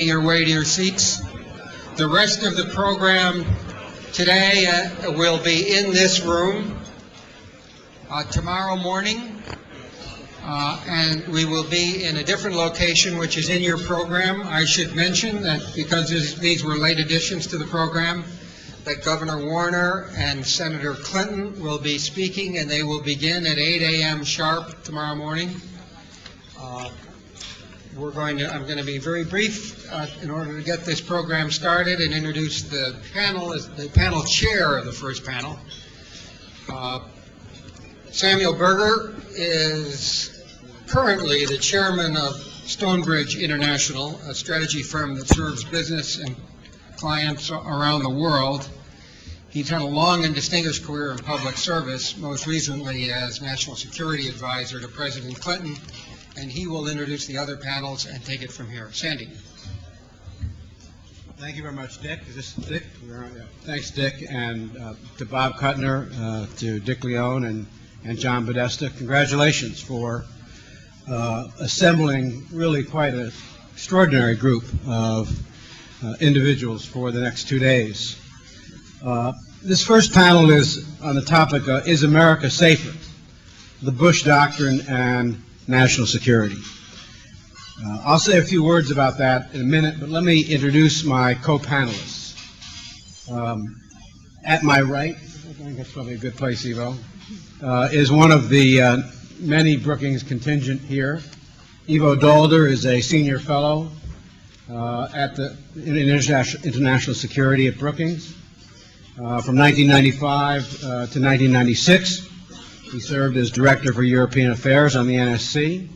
Your way to your seats. The rest of the program today will be in this room tomorrow morning, and we will be in a different location, which is in your program. I should mention that because these were late additions to the program, that Governor Warner and Senator Clinton will be speaking, and they will begin at 8 a.m. sharp tomorrow morning. I'm going to be very brief in order to get this program started and introduce the panel as the panel chair of the first panel. Samuel Berger is currently the chairman of Stonebridge International, a strategy firm that serves business and clients around the world. He's had a long and distinguished career in public service, most recently as National Security Advisor to President Clinton, and he will introduce the other panels and take it from here. Sandy. Thank you very much, Dick. Is this Dick? Thanks, Dick, and to Bob Kuttner, to Dick Leone, and John Podesta. Congratulations for assembling really quite an extraordinary group of individuals for the next 2 days. This first panel is on the topic, Is America Safer? The Bush Doctrine and National Security. I'll say a few words about that in a minute, but let me introduce my co-panelists. At my right, I think that's probably a good place, Ivo, is one of the many Brookings contingent here. Ivo Daalder is a senior fellow at the International Security at Brookings. From 1995 to 1996, he served as Director for European Affairs on the NSC,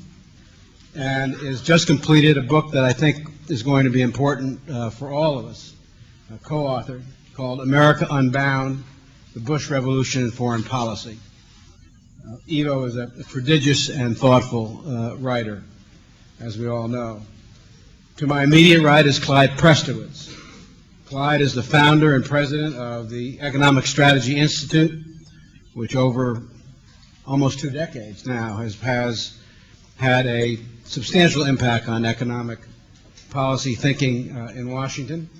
and has just completed a book that I think is going to be important for all of us, co-authored, called America Unbound, The Bush Revolution and Foreign Policy. Ivo is a prodigious and thoughtful writer, as we all know. To my immediate right is Clyde Prestowitz. Clyde is the founder and president of the Economic Strategy Institute, which over almost 2 decades now has had a substantial impact on economic policy thinking in Washington.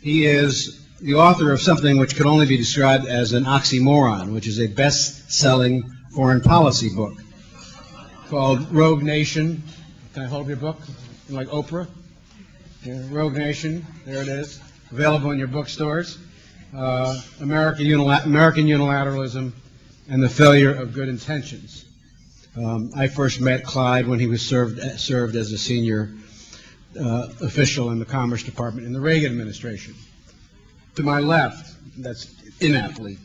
He is the author of something which could only be described as an oxymoron, which is a best-selling foreign policy book called Rogue Nation. Can I hold your book? Like Oprah? Yeah, Rogue Nation, there it is, available in your bookstores. American Unilateralism and the Failure of Good Intentions. I first met Clyde when he was served as a senior official in the Commerce Department in the Reagan administration. To my left, that's inaptly,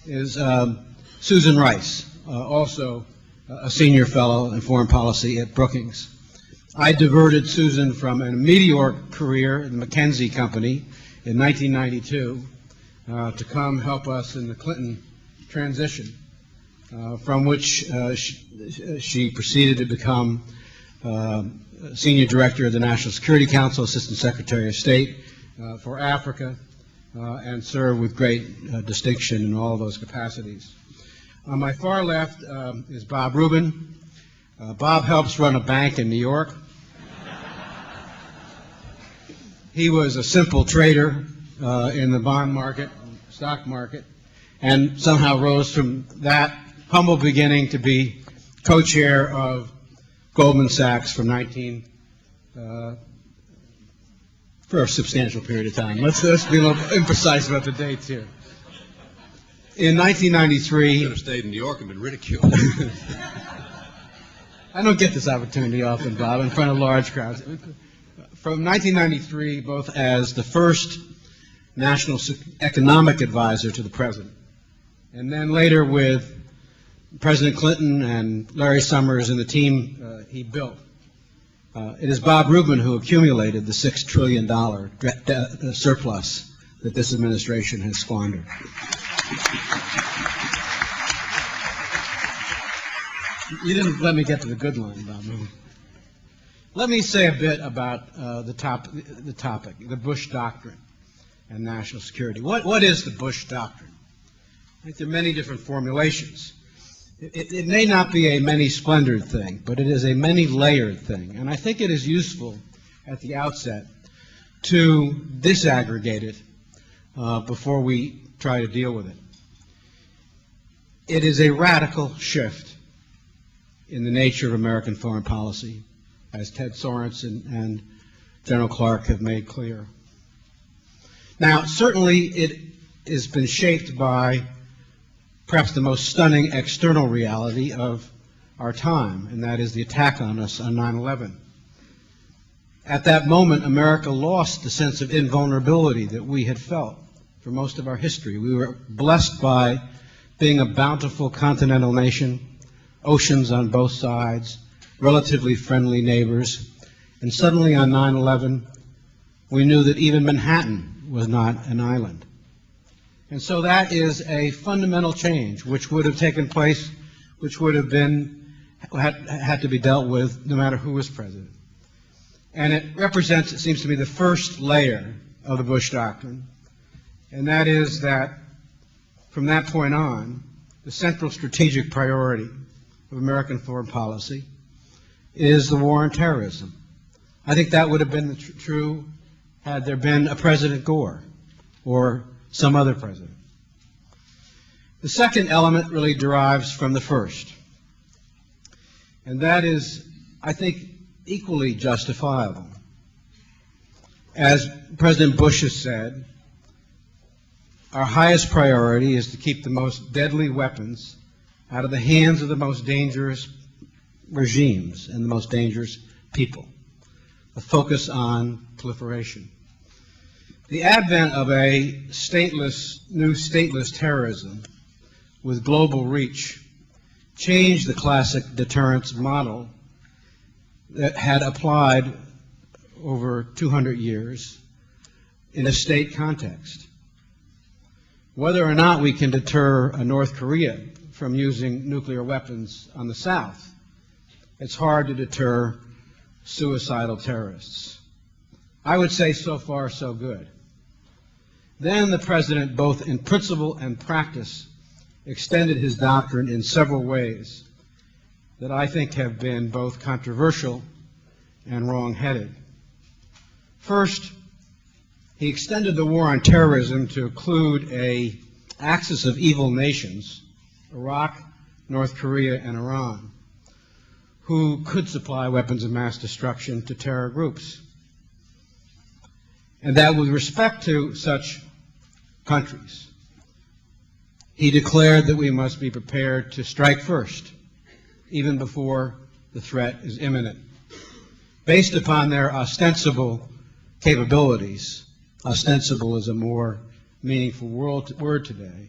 is Susan Rice, also a senior fellow in foreign policy at Brookings. I diverted Susan from a meteoric career in the McKinsey Company in 1992 to come help us in the Clinton transition, from which she proceeded to become Senior Director of the National Security Council, Assistant Secretary of State for Africa, and served with great distinction in all of those capacities. On my far left is Bob Rubin. Bob helps run a bank in New York. He was a simple trader in the bond market, stock market, and somehow rose from that humble beginning to be co-chair of Goldman Sachs for a substantial period of time. Let's be a little imprecise about the dates here. In 1993, should have stayed in New York and been ridiculed. I don't get this opportunity often, Bob, in front of large crowds. From 1993, both as the first national economic advisor to the president, and then later with President Clinton and Larry Summers and the team he built. It is Bob Rubin who accumulated the $6 trillion surplus that this administration has squandered. You didn't let me get to the good line, Bob. Let me say a bit about the topic, the Bush Doctrine and national security. What is the Bush Doctrine? I think there are many different formulations. It may not be a many-splendored thing, but it is a many-layered thing. And I think it is useful at the outset to disaggregate it before we try to deal with it. It is a radical shift in the nature of American foreign policy, as Ted Sorensen and General Clark have made clear. Now, certainly it has been shaped by perhaps the most stunning external reality of our time, and that is the attack on us on 9/11. At that moment, America lost the sense of invulnerability that we had felt for most of our history. We were blessed by being a bountiful continental nation, oceans on both sides, relatively friendly neighbors, and suddenly on 9/11, we knew that even Manhattan was not an island. And so that is a fundamental change which would have taken place, which would have had to be dealt with no matter who was president. And it represents, it seems to me, the first layer of the Bush Doctrine, and that is that from that point on, the central strategic priority of American foreign policy is the war on terrorism. I think that would have been true had there been a President Gore or some other president. The second element really derives from the first, and that is, I think, equally justifiable. As President Bush has said, our highest priority is to keep the most deadly weapons out of the hands of the most dangerous regimes and the most dangerous people. A focus on proliferation. The advent of a new stateless terrorism with global reach changed the classic deterrence model that had applied over 200 years in a state context. Whether or not we can deter a North Korea from using nuclear weapons on the South, it's hard to deter suicidal terrorists. I would say so far so good. Then the President, both in principle and practice, extended his doctrine in several ways that I think have been both controversial and wrong-headed. First, he extended the war on terrorism to include an axis of evil nations, Iraq, North Korea, and Iran, who could supply weapons of mass destruction to terror groups. And that with respect to such countries, he declared that we must be prepared to strike first, even before the threat is imminent, based upon their ostensible capabilities. Ostensible is a more meaningful word today,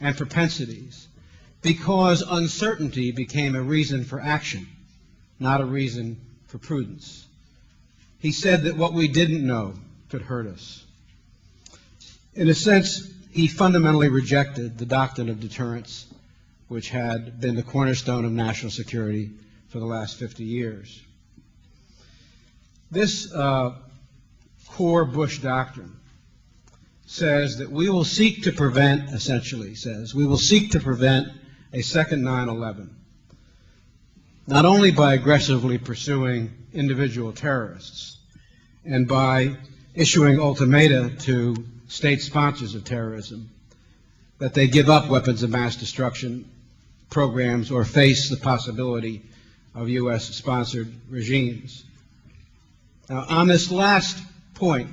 and propensities, because uncertainty became a reason for action, not a reason for prudence. He said that what we didn't know could hurt us. In a sense, he fundamentally rejected the doctrine of deterrence, which had been the cornerstone of national security for the last 50 years. This core Bush doctrine says that we will seek to prevent, essentially says, we will seek to prevent a second 9/11, not only by aggressively pursuing individual terrorists and by issuing ultimata to state sponsors of terrorism that they give up weapons of mass destruction programs or face the possibility of U.S.-sponsored regimes. Now, on this last point,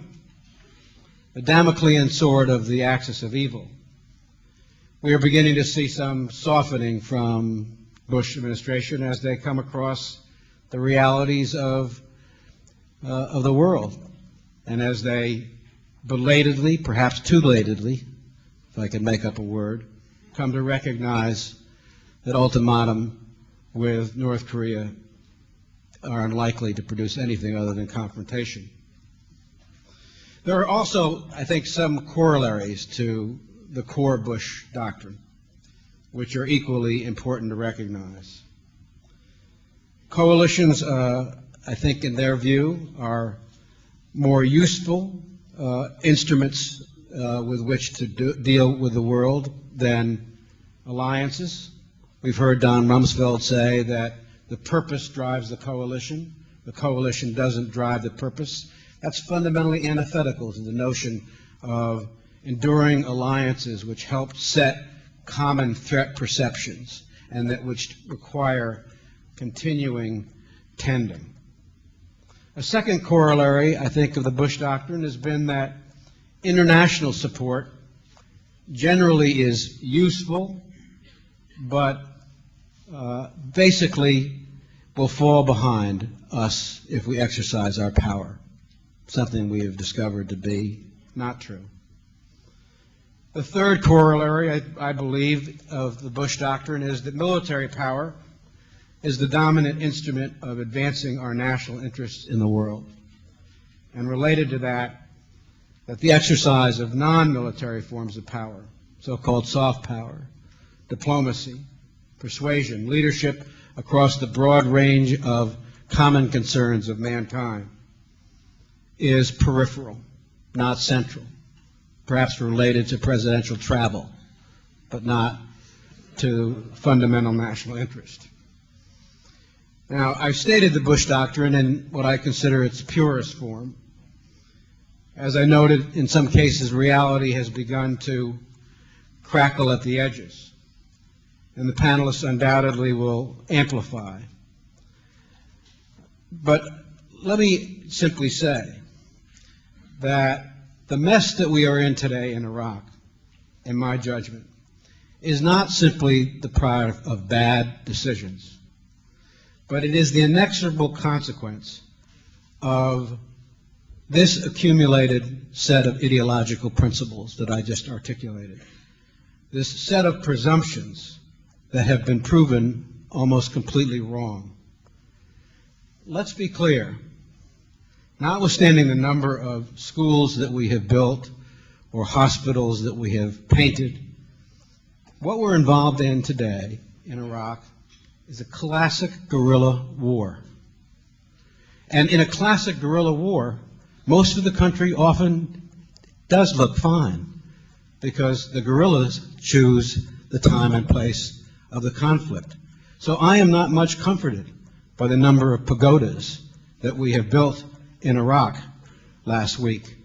the Damoclean sword of the axis of evil, we are beginning to see some softening from Bush administration as they come across the realities of the world, and as they belatedly, perhaps too belatedly, if I can make up a word, come to recognize that ultimatum with North Korea are unlikely to produce anything other than confrontation. There are also, I think, some corollaries to the core Bush doctrine, which are equally important to recognize. Coalitions, I think, in their view, are more useful instruments with which to deal with the world than alliances. We've heard Don Rumsfeld say that the purpose drives the coalition the coalition doesn't drive the purpose. That's fundamentally antithetical to the notion of enduring alliances which help set common threat perceptions and that which require continuing tending. A second corollary, I think, of the Bush Doctrine has been that international support generally is useful, but basically will fall behind us if we exercise our power, something we have discovered to be not true. The third corollary, I believe, of the Bush Doctrine is that military power is the dominant instrument of advancing our national interests in the world. And related to that the exercise of non-military forms of power, so-called soft power, diplomacy, persuasion, leadership across the broad range of common concerns of mankind, is peripheral, not central, perhaps related to presidential travel, but not to fundamental national interest. Now, I've stated the Bush Doctrine in what I consider its purest form. As I noted, in some cases, reality has begun to crackle at the edges, and the panelists undoubtedly will amplify. But let me simply say that the mess that we are in today in Iraq, in my judgment, is not simply the product of bad decisions, but it is the inexorable consequence of this accumulated set of ideological principles that I just articulated, this set of presumptions that have been proven almost completely wrong. Let's be clear. Notwithstanding the number of schools that we have built or hospitals that we have painted, what we're involved in today in Iraq is a classic guerrilla war. And in a classic guerrilla war, most of the country often does look fine because the guerrillas choose the time and place of the conflict. So I am not much comforted by the number of pagodas that we have built in Iraq last week.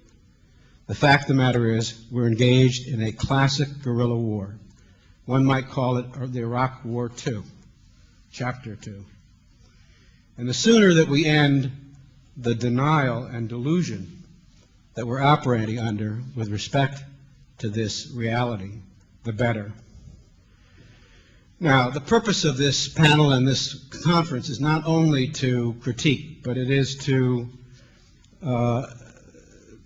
The fact of the matter is we're engaged in a classic guerrilla war. One might call it the Iraq War II, Chapter 2. And the sooner that we end the denial and delusion that we're operating under with respect to this reality, the better. Now, the purpose of this panel and this conference is not only to critique, but it is to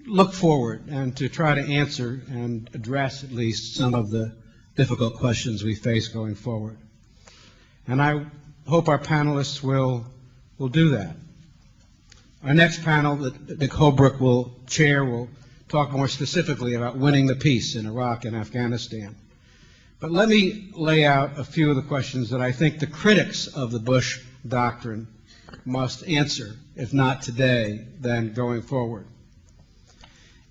look forward and to try to answer and address at least some of the difficult questions we face going forward. And I hope our panelists will do that. Our next panel that Nick Holbrook will chair will talk more specifically about winning the peace in Iraq and Afghanistan. But let me lay out a few of the questions that I think the critics of the Bush Doctrine must answer, if not today, then going forward.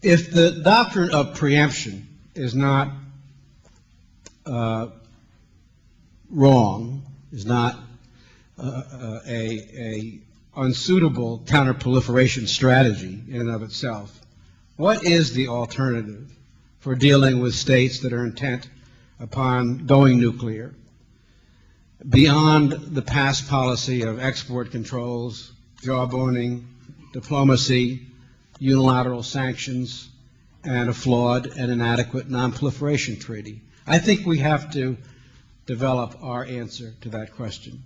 If the doctrine of preemption is not wrong, is not a unsuitable counterproliferation strategy in and of itself, what is the alternative for dealing with states that are intent upon going nuclear beyond the past policy of export controls, jawboning, diplomacy, unilateral sanctions, and a flawed and inadequate non-proliferation treaty? I think we have to develop our answer to that question.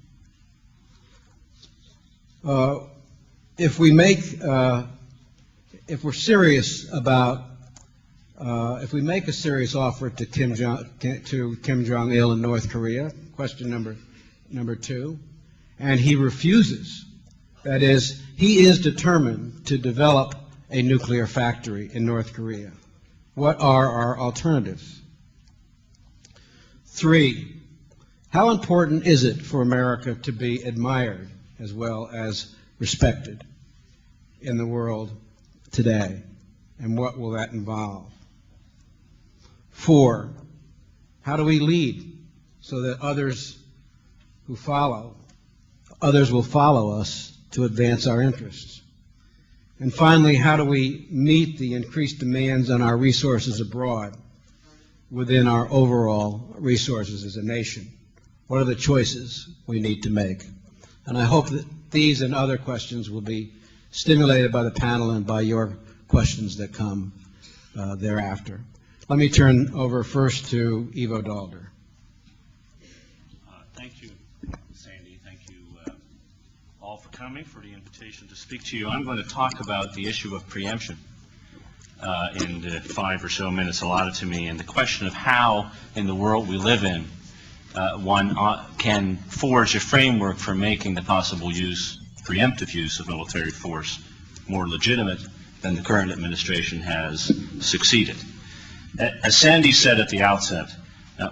If we make a serious offer to Kim Jong-il in North Korea, question number two, and he refuses, that is, he is determined to develop a nuclear factory in North Korea, what are our alternatives? 3, how important is it for America to be admired as well as respected in the world today, and what will that involve? 4, how do we lead so that others will follow us to advance our interests? And finally, how do we meet the increased demands on our resources abroad within our overall resources as a nation? What are the choices we need to make? And I hope that these and other questions will be stimulated by the panel and by your questions that come thereafter. Let me turn over first to Ivo Daalder. Thank you, Sandy. Thank you all for coming, for the invitation to speak to you. I'm going to talk about the issue of preemption in the 5 or so minutes allotted to me, and the question of how, in the world we live in, one can forge a framework for making the possible use, preemptive use of military force more legitimate than the current administration has succeeded. As Sandy said at the outset,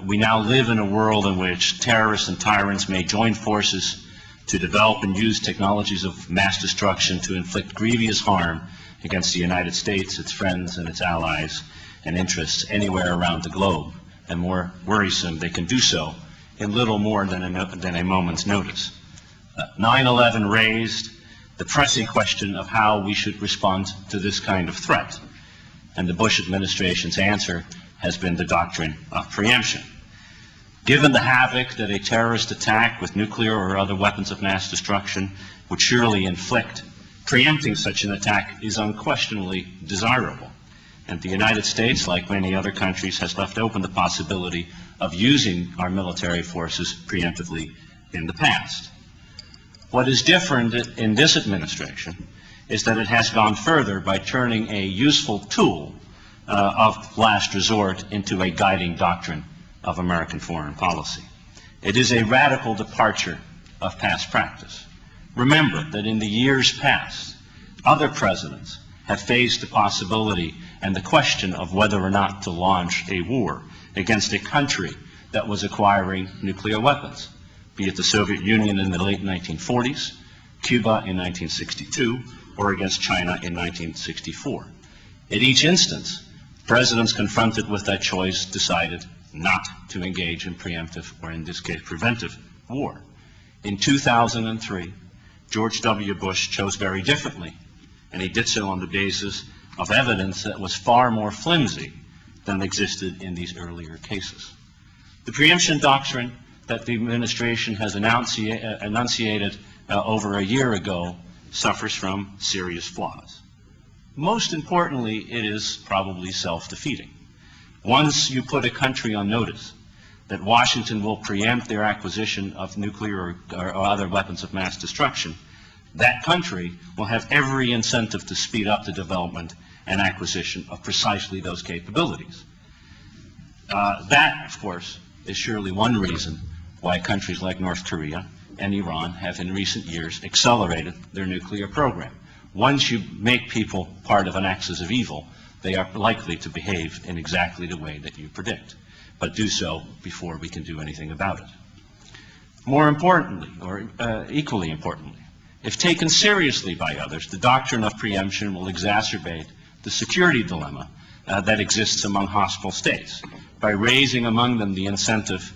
we now live in a world in which terrorists and tyrants may join forces to develop and use technologies of mass destruction to inflict grievous harm against the United States, its friends, and its allies and interests anywhere around the globe. And more worrisome, they can do so in little more than a moment's notice. 9/11 raised the pressing question of how we should respond to this kind of threat. And the Bush administration's answer has been the doctrine of preemption. Given the havoc that a terrorist attack with nuclear or other weapons of mass destruction would surely inflict, preempting such an attack is unquestionably desirable. And the United States, like many other countries, has left open the possibility of using our military forces preemptively in the past. What is different in this administration is that it has gone further by turning a useful tool of last resort into a guiding doctrine of American foreign policy. It is a radical departure of past practice. Remember that in the years past, other presidents have faced the possibility and the question of whether or not to launch a war against a country that was acquiring nuclear weapons, be it the Soviet Union in the late 1940s, Cuba in 1962, or against China in 1964. At each instance, presidents confronted with that choice decided not to engage in preemptive, or in this case, preventive war. In 2003, George W. Bush chose very differently, and he did so on the basis of evidence that was far more flimsy than existed in these earlier cases. The preemption doctrine that the administration has enunciated over a year ago suffers from serious flaws. Most importantly, it is probably self-defeating. Once you put a country on notice that Washington will preempt their acquisition of nuclear or other weapons of mass destruction, that country will have every incentive to speed up the development and acquisition of precisely those capabilities. That, of course, is surely one reason why countries like North Korea and Iran have in recent years accelerated their nuclear program. Once you make people part of an axis of evil, they are likely to behave in exactly the way that you predict, but do so before we can do anything about it. More importantly, or equally importantly, if taken seriously by others, the doctrine of preemption will exacerbate the security dilemma that exists among hostile states by raising among them the incentive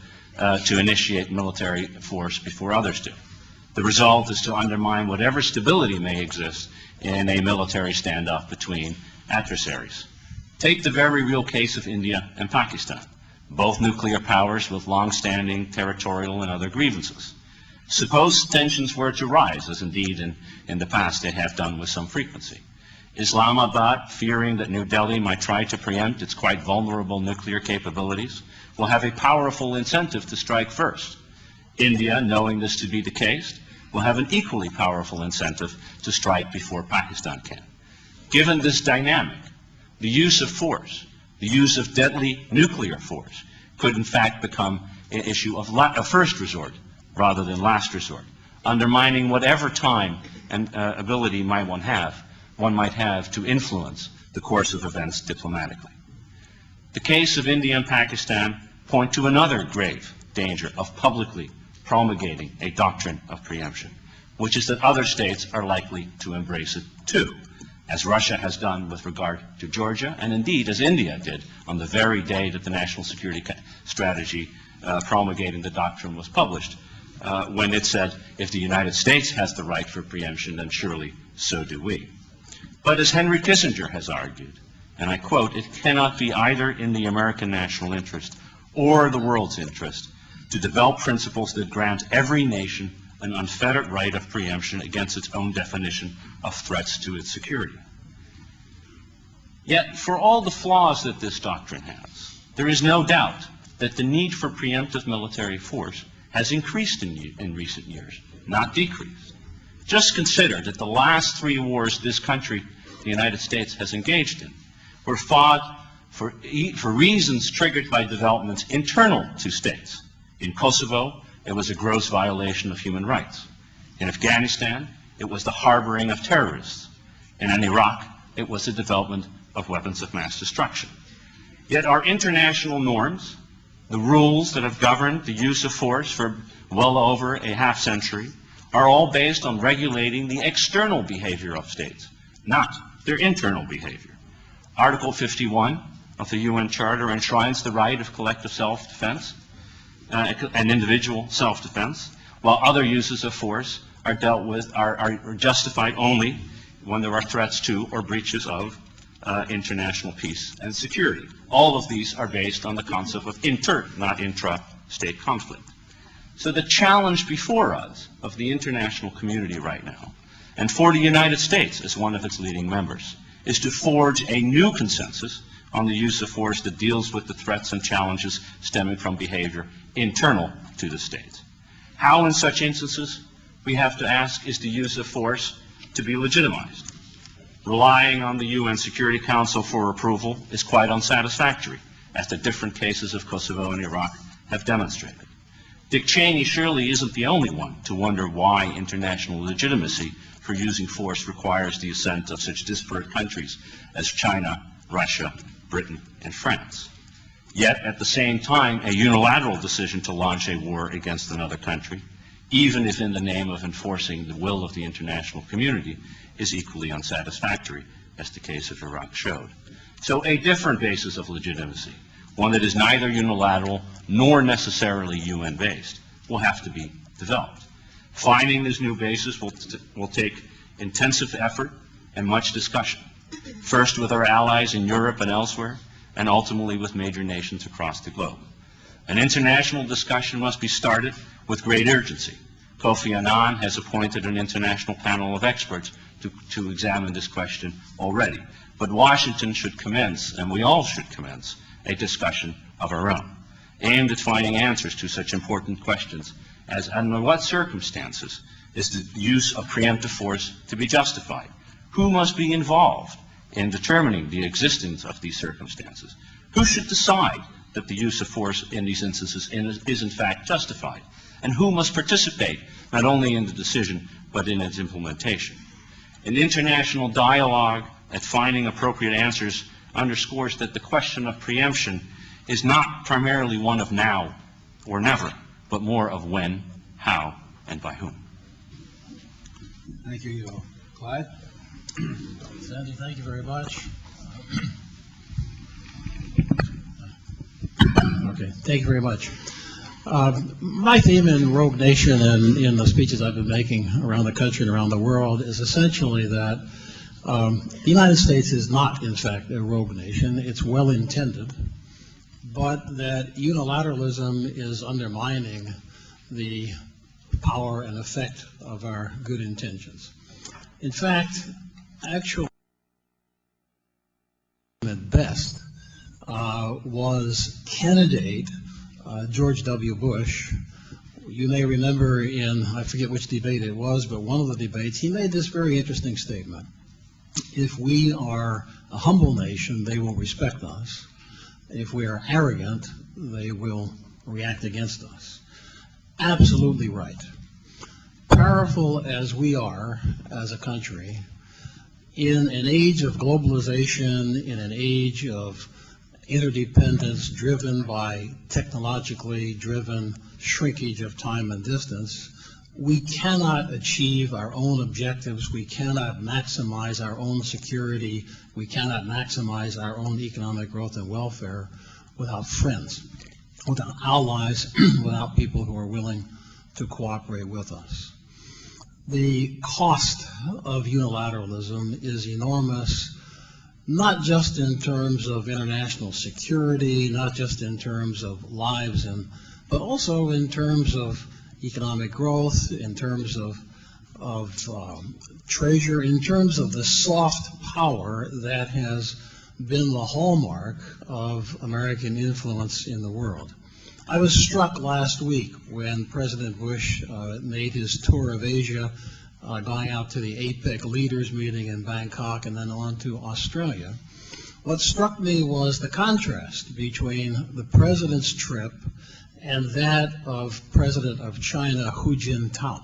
to initiate military force before others do. The result is to undermine whatever stability may exist in a military standoff between adversaries. Take the very real case of India and Pakistan, both nuclear powers with long-standing territorial and other grievances. Suppose tensions were to rise, as indeed in the past they have done with some frequency. Islamabad, fearing that New Delhi might try to preempt its quite vulnerable nuclear capabilities, will have a powerful incentive to strike first. India, knowing this to be the case, will have an equally powerful incentive to strike before Pakistan can. Given this dynamic, the use of force, the use of deadly nuclear force, could in fact become an issue of first resort rather than last resort, undermining whatever time and ability one might have to influence the course of events diplomatically. The case of India and Pakistan point to another grave danger of publicly promulgating a doctrine of preemption, which is that other states are likely to embrace it too, as Russia has done with regard to Georgia, and indeed as India did on the very day that the National Security Strategy promulgating the doctrine was published when it said, if the United States has the right for preemption, then surely so do we. But as Henry Kissinger has argued, and I quote, it cannot be either in the American national interest or the world's interest to develop principles that grant every nation an unfettered right of preemption against its own definition of threats to its security. Yet, for all the flaws that this doctrine has, there is no doubt that the need for preemptive military force has increased in recent years, not decreased. Just consider that the last 3 wars this country, the United States, has engaged in were fought for reasons triggered by developments internal to states. In Kosovo, it was a gross violation of human rights. In Afghanistan, it was the harboring of terrorists. And in Iraq, it was the development of weapons of mass destruction. Yet our international norms, the rules that have governed the use of force for well over a half century, are all based on regulating the external behavior of states, not their internal behavior. Article 51 of the UN Charter enshrines the right of collective self-defense and individual self-defense, while other uses of force are dealt with, are justified only when there are threats to or breaches of international peace and security. All of these are based on the concept of inter, not intra-state conflict. So the challenge before us of the international community right now, and for the United States as one of its leading members, is to forge a new consensus on the use of force that deals with the threats and challenges stemming from behavior internal to the states. How in such instances, we have to ask, is the use of force to be legitimized? Relying on the UN Security Council for approval is quite unsatisfactory, as the different cases of Kosovo and Iraq have demonstrated. Dick Cheney surely isn't the only one to wonder why international legitimacy for using force requires the assent of such disparate countries as China, Russia, Britain, and France. Yet, at the same time, a unilateral decision to launch a war against another country, even if in the name of enforcing the will of the international community, is equally unsatisfactory, as the case of Iraq showed. So a different basis of legitimacy, one that is neither unilateral nor necessarily UN-based, will have to be developed. Finding this new basis will take intensive effort and much discussion, first with our allies in Europe and elsewhere, and ultimately with major nations across the globe. An international discussion must be started with great urgency. Kofi Annan has appointed an international panel of experts to examine this question already. But Washington should commence, and we all should commence, a discussion of our own, aimed at finding answers to such important questions as under what circumstances is the use of preemptive force to be justified? Who must be involved in determining the existence of these circumstances? Who should decide that the use of force in these instances is in fact justified? And who must participate not only in the decision but in its implementation? An international dialogue at finding appropriate answers underscores that the question of preemption is not primarily one of now or never, but more of when, how, and by whom. Thank you, Ivo. Clyde? Sandy, thank you very much. Okay, thank you very much. My theme in Rogue Nation and in the speeches I've been making around the country and around the world is essentially that the United States is not, in fact, a rogue nation. It's well intended, but that unilateralism is undermining the power and effect of our good intentions. In fact, actually, at best, was candidate George W. Bush. You may remember in, I forget which debate it was, but one of the debates, he made this very interesting statement. If we are a humble nation, they will respect us. If we are arrogant, they will react against us. Absolutely right. Powerful as we are as a country, in an age of globalization, in an age of interdependence driven by technologically driven shrinkage of time and distance, we cannot achieve our own objectives, we cannot maximize our own security, we cannot maximize our own economic growth and welfare without friends, without allies, without people who are willing to cooperate with us. The cost of unilateralism is enormous, not just in terms of international security, not just in terms of lives, but also in terms of economic growth, in terms of treasure, in terms of the soft power that has been the hallmark of American influence in the world. I was struck last week when President Bush made his tour of Asia, going out to the APEC leaders meeting in Bangkok and then on to Australia. What struck me was the contrast between the president's trip and that of President of China, Hu Jintao.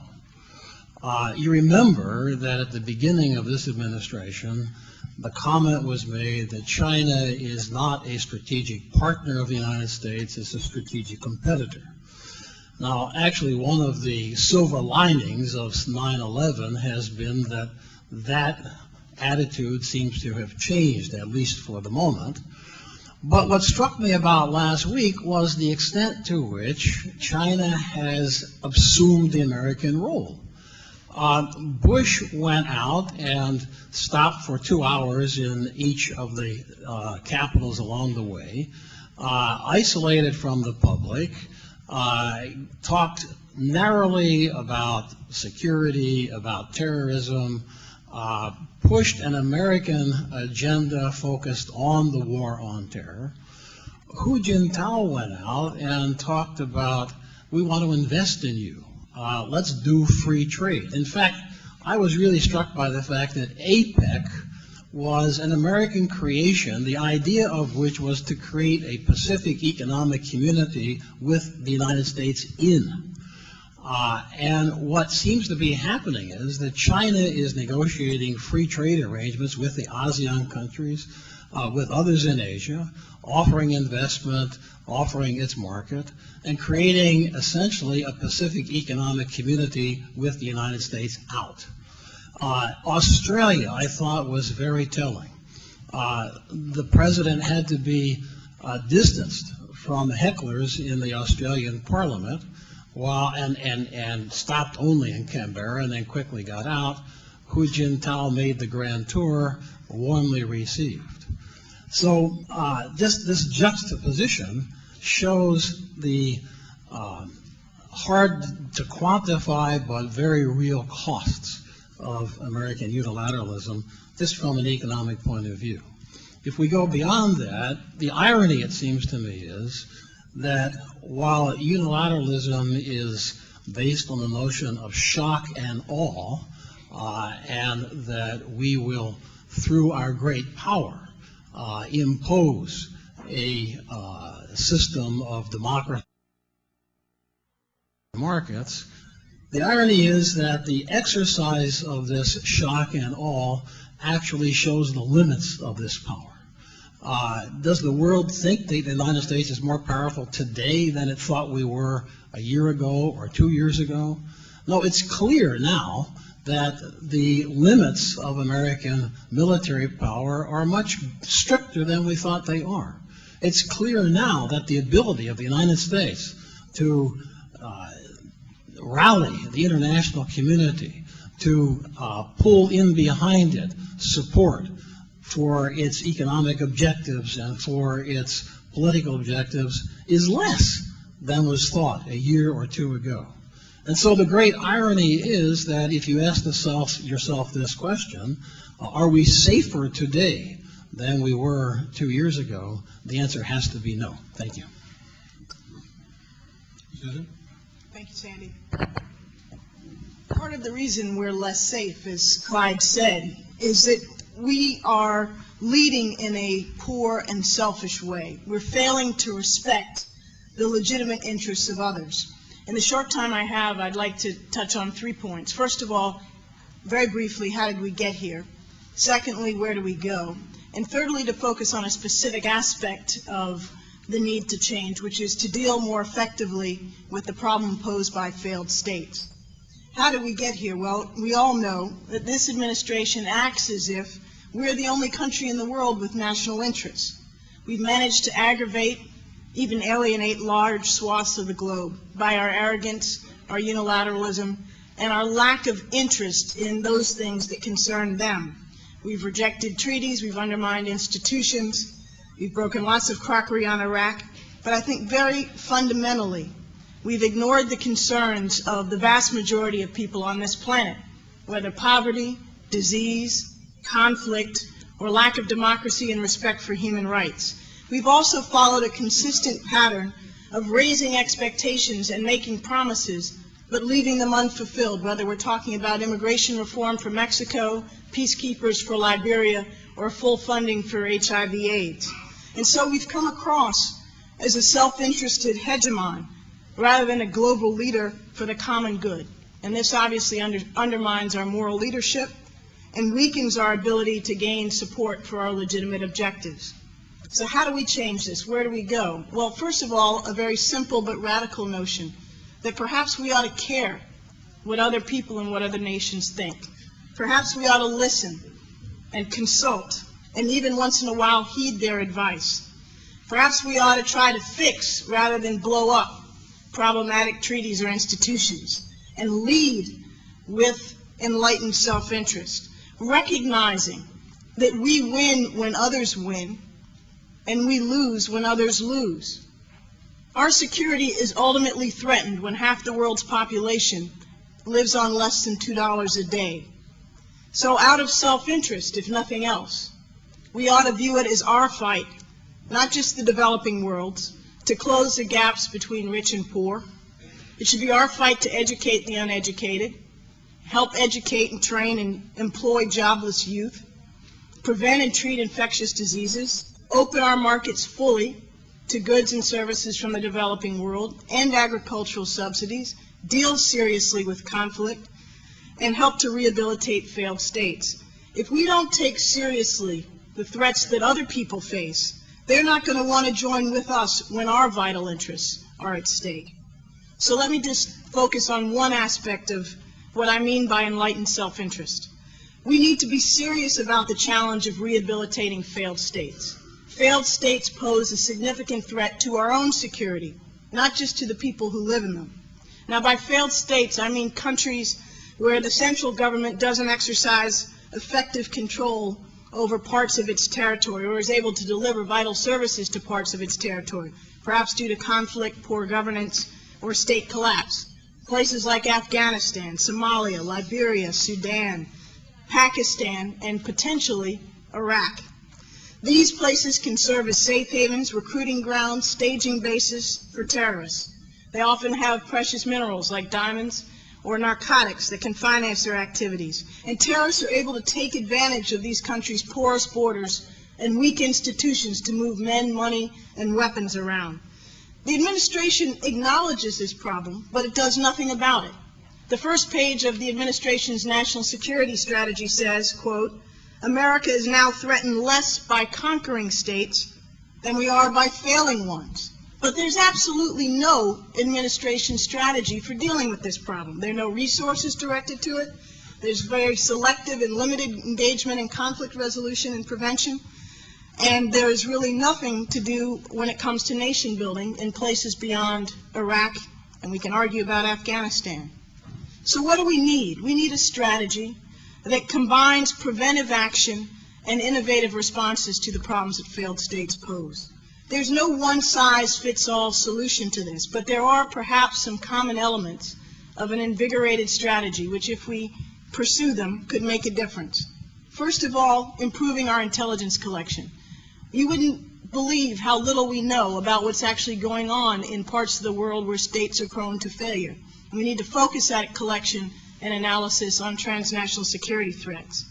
You remember that at the beginning of this administration, the comment was made that China is not a strategic partner of the United States, it's a strategic competitor. Now, actually, one of the silver linings of 9/11 has been that that attitude seems to have changed, at least for the moment. But what struck me about last week was the extent to which China has assumed the American role. Bush went out and stopped for 2 hours in each of the capitals along the way, isolated from the public, talked narrowly about security, about terrorism, pushed an American agenda focused on the war on terror. Hu Jintao went out and talked about, we want to invest in you. Let's do free trade. In fact, I was really struck by the fact that APEC was an American creation, the idea of which was to create a Pacific economic community with the United States in. And what seems to be happening is that China is negotiating free trade arrangements with the ASEAN countries, with others in Asia, offering investment, offering its market, and creating essentially a Pacific economic community with the United States out. Australia, I thought, was very telling. The president had to be distanced from hecklers in the Australian Parliament, and stopped only in Canberra and then quickly got out. Hu Jintao made the grand tour, warmly received. So just this juxtaposition shows the hard to quantify but very real costs of American unilateralism, just from an economic point of view. If we go beyond that, the irony, it seems to me, is that while unilateralism is based on the notion of shock and awe, and that we will, through our great power, impose a system of democracy markets, the irony is that the exercise of this shock and awe actually shows the limits of this power. Does the world think the United States is more powerful today than it thought we were a year ago or 2 years ago? No, it's clear now that the limits of American military power are much stricter than we thought they are. It's clear now that the ability of the United States to rally the international community, to pull in behind it support for its economic objectives and for its political objectives is less than was thought a year or two ago. And so the great irony is that if you ask yourself this question, are we safer today than we were 2 years ago? The answer has to be no. Thank you. Susan? Thank you, Sandy. Part of the reason we're less safe, as Clyde said, is that we are leading in a poor and selfish way. We're failing to respect the legitimate interests of others. In the short time I have, I'd like to touch on 3 points. First of all, very briefly, how did we get here? Secondly, where do we go? And thirdly, to focus on a specific aspect of the need to change, which is to deal more effectively with the problem posed by failed states. How did we get here? Well, we all know that this administration acts as if we're the only country in the world with national interests. We've managed to aggravate, even alienate large swaths of the globe by our arrogance, our unilateralism, and our lack of interest in those things that concern them. We've rejected treaties, we've undermined institutions, we've broken lots of crockery on Iraq, but I think very fundamentally, we've ignored the concerns of the vast majority of people on this planet, whether poverty, disease, conflict, or lack of democracy and respect for human rights. We've also followed a consistent pattern of raising expectations and making promises, but leaving them unfulfilled, whether we're talking about immigration reform for Mexico, peacekeepers for Liberia, or full funding for HIV/AIDS. And so we've come across as a self-interested hegemon rather than a global leader for the common good. And this obviously undermines our moral leadership and weakens our ability to gain support for our legitimate objectives. So how do we change this? Where do we go? Well, first of all, a very simple but radical notion that perhaps we ought to care what other people and what other nations think. Perhaps we ought to listen and consult and even once in a while heed their advice. Perhaps we ought to try to fix rather than blow up problematic treaties or institutions and lead with enlightened self-interest, recognizing that we win when others win and we lose when others lose. Our security is ultimately threatened when half the world's population lives on less than $2 a day. So out of self-interest, if nothing else, we ought to view it as our fight, not just the developing world's, to close the gaps between rich and poor. It should be our fight to educate the uneducated, help educate and train and employ jobless youth, prevent and treat infectious diseases, open our markets fully to goods and services from the developing world, end agricultural subsidies, deal seriously with conflict, and help to rehabilitate failed states. If we don't take seriously the threats that other people face, they're not going to want to join with us when our vital interests are at stake. So let me just focus on one aspect of what I mean by enlightened self-interest. We need to be serious about the challenge of rehabilitating failed states. Failed states pose a significant threat to our own security, not just to the people who live in them. Now, by failed states, I mean countries where the central government doesn't exercise effective control over parts of its territory or is able to deliver vital services to parts of its territory, perhaps due to conflict, poor governance, or state collapse. Places like Afghanistan, Somalia, Liberia, Sudan, Pakistan, and potentially Iraq. These places can serve as safe havens, recruiting grounds, staging bases for terrorists. They often have precious minerals like diamonds or narcotics that can finance their activities. And terrorists are able to take advantage of these countries' porous borders and weak institutions to move men, money, and weapons around. The administration acknowledges this problem, but it does nothing about it. The first page of the administration's national security strategy says, quote, America is now threatened less by conquering states than we are by failing ones. But there's absolutely no administration strategy for dealing with this problem. There are no resources directed to it. There's very selective and limited engagement in conflict resolution and prevention. And there is really nothing to do when it comes to nation building in places beyond Iraq, and we can argue about Afghanistan. So what do we need? We need a strategy that combines preventive action and innovative responses to the problems that failed states pose. There's no one-size-fits-all solution to this, but there are perhaps some common elements of an invigorated strategy which, if we pursue them, could make a difference. First of all, improving our intelligence collection. You wouldn't believe how little we know about what's actually going on in parts of the world where states are prone to failure. We need to focus that collection and analysis on transnational security threats.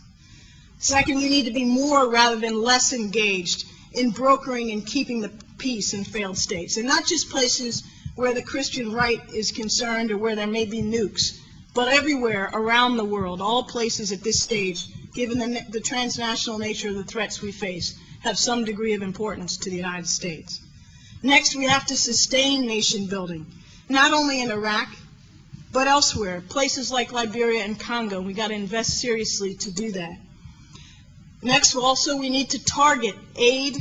Second, we need to be more rather than less engaged in brokering and keeping the peace in failed states, and not just places where the Christian right is concerned or where there may be nukes, but everywhere around the world, all places at this stage, given the transnational nature of the threats we face, have some degree of importance to the United States. Next, we have to sustain nation building, not only in Iraq, but elsewhere, places like Liberia and Congo. We got to invest seriously to do that. Next, also, we need to target aid,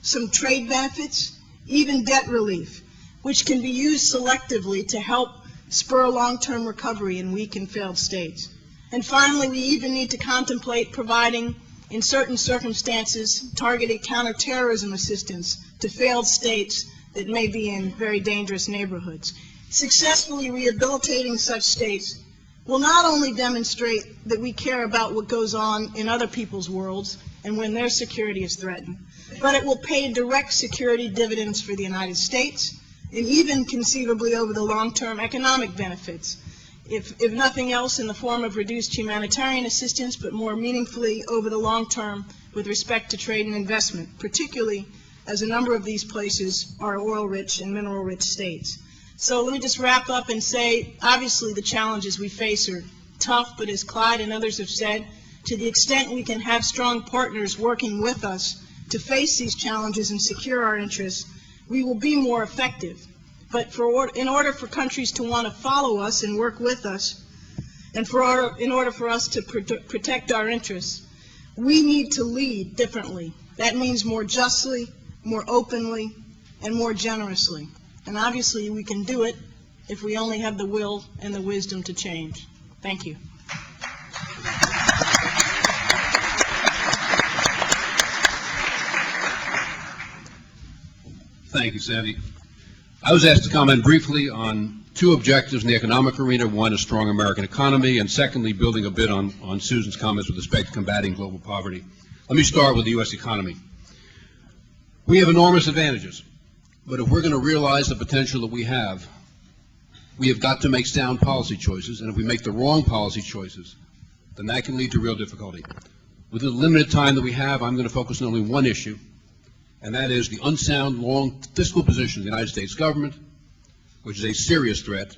some trade benefits, even debt relief, which can be used selectively to help spur long-term recovery in weak and failed states. And finally, we even need to contemplate providing, in certain circumstances, targeted counterterrorism assistance to failed states that may be in very dangerous neighborhoods. Successfully rehabilitating such states will not only demonstrate that we care about what goes on in other people's worlds and when their security is threatened, but it will pay direct security dividends for the United States, and even conceivably over the long-term economic benefits, if nothing else in the form of reduced humanitarian assistance, but more meaningfully over the long term with respect to trade and investment, particularly as a number of these places are oil-rich and mineral-rich states. So let me just wrap up and say, obviously the challenges we face are tough, but as Clyde and others have said, to the extent we can have strong partners working with us to face these challenges and secure our interests, we will be more effective. But in order for countries to want to follow us and work with us, and in order for us to protect our interests, we need to lead differently. That means more justly, more openly, and more generously. And obviously we can do it if we only have the will and the wisdom to change. Thank you. Thank you, Sandy. I was asked to comment briefly on two objectives in the economic arena. One, a strong American economy, and secondly, building a bit on Susan's comments with respect to combating global poverty. Let me start with the U.S. economy. We have enormous advantages, but if we're going to realize the potential that we have got to make sound policy choices, and if we make the wrong policy choices, then that can lead to real difficulty. Within the limited time that we have, I'm going to focus on only one issue, and that is the unsound, long fiscal position of the United States government, which is a serious threat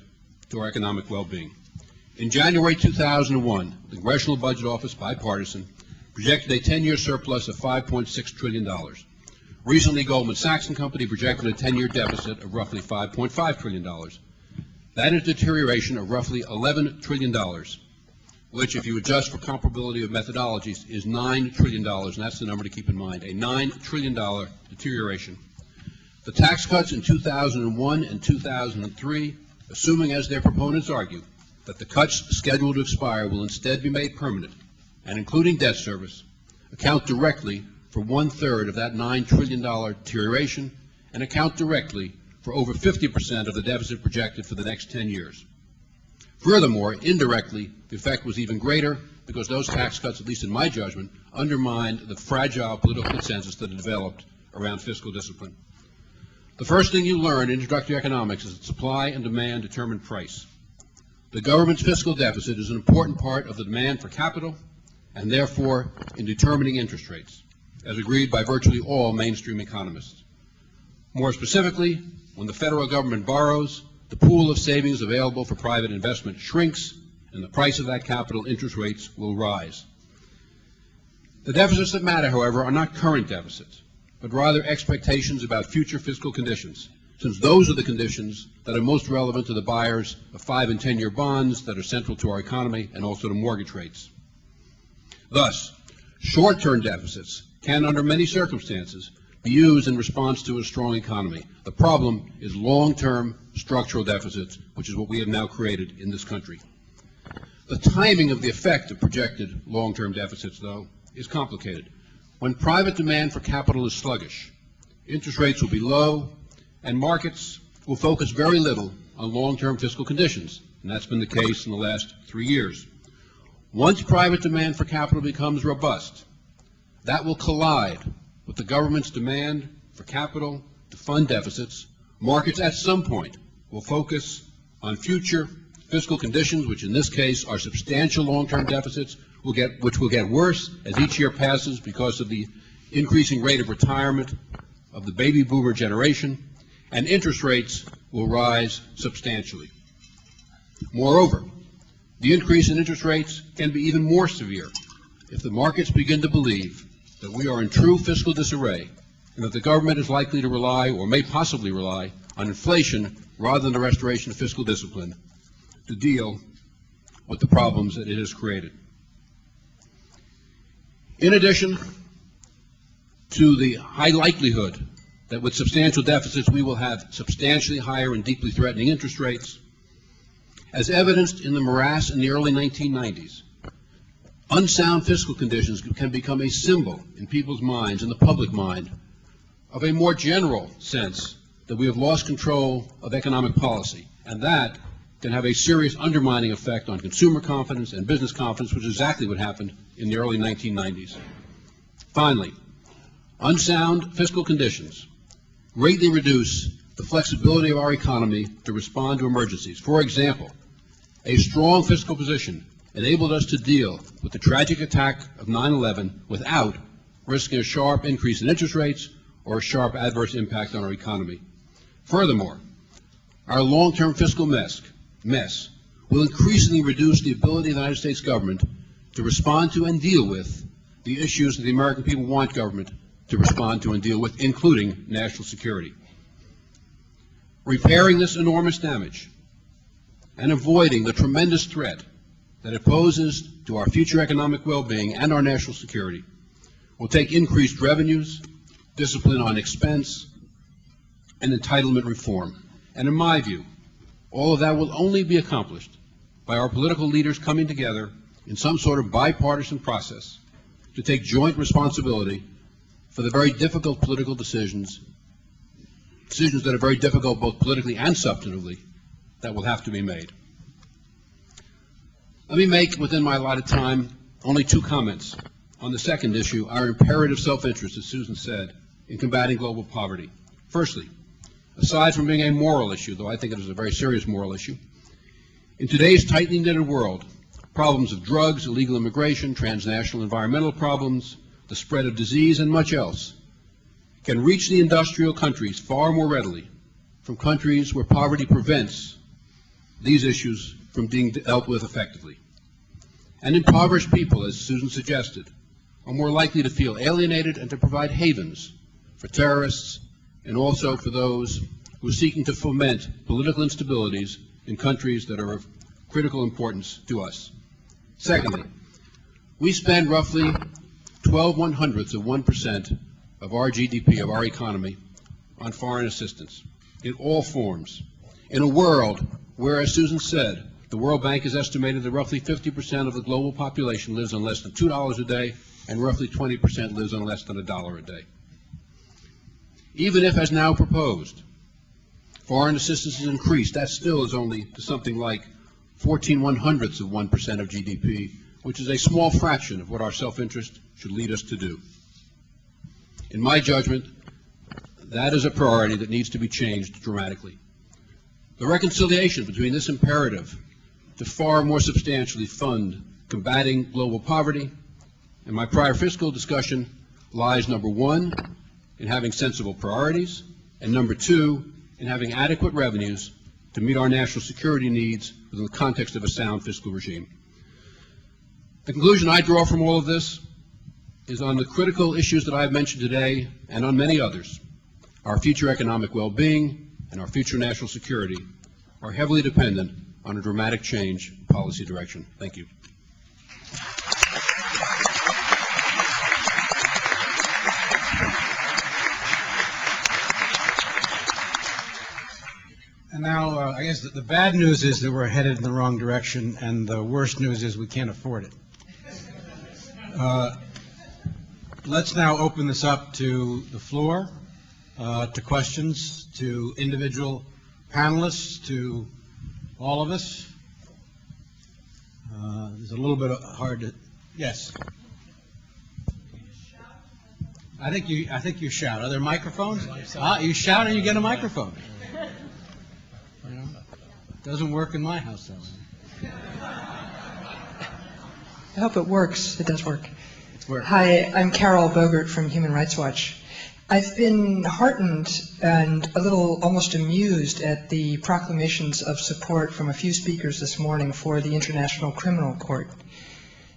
to our economic well-being. In January 2001, the Congressional Budget Office, bipartisan, projected a 10-year surplus of $5.6 trillion. Recently, Goldman Sachs and Company projected a 10-year deficit of roughly $5.5 trillion. That is a deterioration of roughly $11 trillion, which, if you adjust for comparability of methodologies, is $9 trillion, and that's the number to keep in mind, a $9 trillion deterioration. The tax cuts in 2001 and 2003, assuming, as their proponents argue, that the cuts scheduled to expire will instead be made permanent, and including debt service, account directly for 1/3 of that $9 trillion deterioration, and account directly for over 50% of the deficit projected for the next 10 years. Furthermore, indirectly, the effect was even greater because those tax cuts, at least in my judgment, undermined the fragile political consensus that had developed around fiscal discipline. The first thing you learn in introductory economics is that supply and demand determine price. The government's fiscal deficit is an important part of the demand for capital and therefore in determining interest rates, as agreed by virtually all mainstream economists. More specifically, when the federal government borrows, the pool of savings available for private investment shrinks, and the price of that capital, interest rates, will rise. The deficits that matter, however, are not current deficits, but rather expectations about future fiscal conditions, since those are the conditions that are most relevant to the buyers of 5- and 10-year bonds that are central to our economy and also to mortgage rates. Thus, short-term deficits can, under many circumstances, be used in response to a strong economy. The problem is long-term structural deficits, which is what we have now created in this country. The timing of the effect of projected long-term deficits, though, is complicated. When private demand for capital is sluggish, interest rates will be low, and markets will focus very little on long-term fiscal conditions, and that's been the case in the last 3 years. Once private demand for capital becomes robust, that will collide with the government's demand for capital to fund deficits. Markets at some point will focus on future fiscal conditions, which in this case are substantial long-term deficits, which will get worse as each year passes because of the increasing rate of retirement of the baby boomer generation, and interest rates will rise substantially. Moreover, the increase in interest rates can be even more severe if the markets begin to believe that we are in true fiscal disarray and that the government is likely to rely, or may possibly rely, on inflation rather than the restoration of fiscal discipline to deal with the problems that it has created. In addition to the high likelihood that with substantial deficits we will have substantially higher and deeply threatening interest rates, As evidenced in the morass in the early 1990s, unsound fiscal conditions can become a symbol in people's minds, in the public mind, of a more general sense that we have lost control of economic policy, and that can have a serious undermining effect on consumer confidence and business confidence, which is exactly what happened in the early 1990s. Finally, unsound fiscal conditions greatly reduce the flexibility of our economy to respond to emergencies. For example, a strong fiscal position enabled us to deal with the tragic attack of 9/11 without risking a sharp increase in interest rates or a sharp adverse impact on our economy. Furthermore, our long-term fiscal mess will increasingly reduce the ability of the United States government to respond to and deal with the issues that the American people want government to respond to and deal with, including national security. Repairing this enormous damage and avoiding the tremendous threat that it poses to our future economic well-being and our national security will take increased revenues, discipline on expense, and entitlement reform. And in my view, all of that will only be accomplished by our political leaders coming together in some sort of bipartisan process to take joint responsibility for the very difficult political decisions that are very difficult both politically and substantively, that will have to be made. Let me make, within my allotted time, only two comments on the second issue, our imperative self-interest, as Susan said, in combating global poverty. Firstly, aside from being a moral issue, though I think it is a very serious moral issue, in today's tightly knitted world, problems of drugs, illegal immigration, transnational environmental problems, the spread of disease, and much else can reach the industrial countries far more readily from countries where poverty prevents these issues from being dealt with effectively. And impoverished people, as Susan suggested, are more likely to feel alienated and to provide havens for terrorists and also for those who are seeking to foment political instabilities in countries that are of critical importance to us. Secondly, we spend roughly 0.12% of our GDP, of our economy, on foreign assistance in all forms. In a world where, as Susan said, the World Bank has estimated that roughly 50% of the global population lives on less than $2 a day, and roughly 20% lives on less than $1 a day. Even if, as now proposed, foreign assistance is increased, that still is only to something like 0.14% of GDP, which is a small fraction of what our self-interest should lead us to do. In my judgment, that is a priority that needs to be changed dramatically. The reconciliation between this imperative to far more substantially fund combating global poverty and my prior fiscal discussion lies, number one, in having sensible priorities, and number two, in having adequate revenues to meet our national security needs within the context of a sound fiscal regime. The conclusion I draw from all of this is on the critical issues that I have mentioned today and on many others. Our future economic well-being and our future national security are heavily dependent on a dramatic change in policy direction. Thank you. And now, I guess the bad news is that we're headed in the wrong direction, and the worst news is we can't afford it. Let's now open this up to the floor, to questions, to individual panelists, to all of us. It's a little bit hard to, yes. I think you shout. Are there microphones? You shout and you get a microphone. You know, doesn't work in my house though. I hope it works. It does work. It's work. Hi, I'm Carol Bogert from Human Rights Watch. I've been heartened and a little almost amused at the proclamations of support from a few speakers this morning for the International Criminal Court.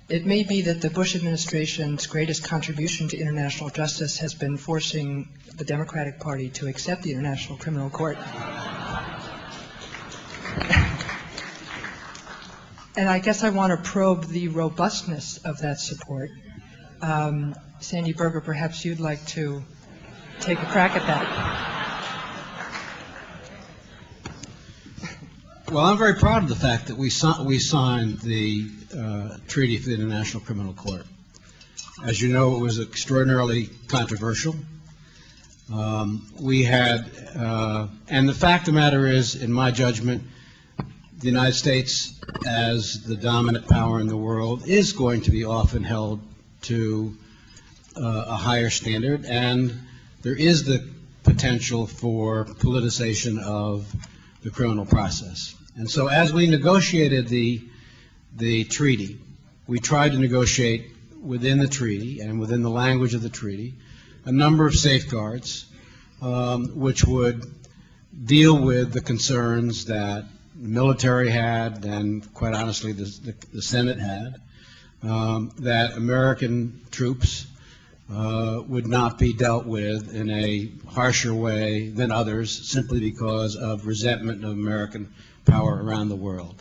It may be that the Bush administration's greatest contribution to international justice has been forcing the Democratic Party to accept the International Criminal Court. And I guess I want to probe the robustness of that support. Sandy Berger, perhaps you'd like to take a crack at that. Well, I'm very proud of the fact that we signed the Treaty for the International Criminal Court. As you know, it was extraordinarily controversial. We had, and the fact of the matter is, in my judgment, the United States, as the dominant power in the world, is going to be often held to a higher standard, and there is the potential for politicization of the criminal process. And so as we negotiated the treaty, we tried to negotiate within the treaty and within the language of the treaty a number of safeguards which would deal with the concerns that the military had and, quite honestly, the Senate had, that American troops would not be dealt with in a harsher way than others simply because of resentment of American power around the world.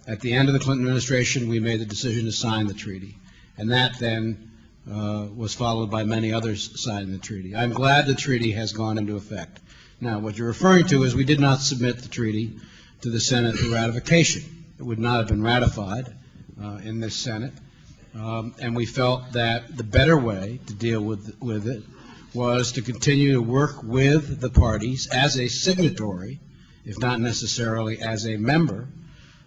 At the end of the Clinton administration, we made the decision to sign the treaty, and that then was followed by many others signing the treaty. I'm glad the treaty has gone into effect. Now, what you're referring to is we did not submit the treaty to the Senate for ratification. It would not have been ratified in this Senate. And we felt that the better way to deal with it was to continue to work with the parties as a signatory, if not necessarily as a member,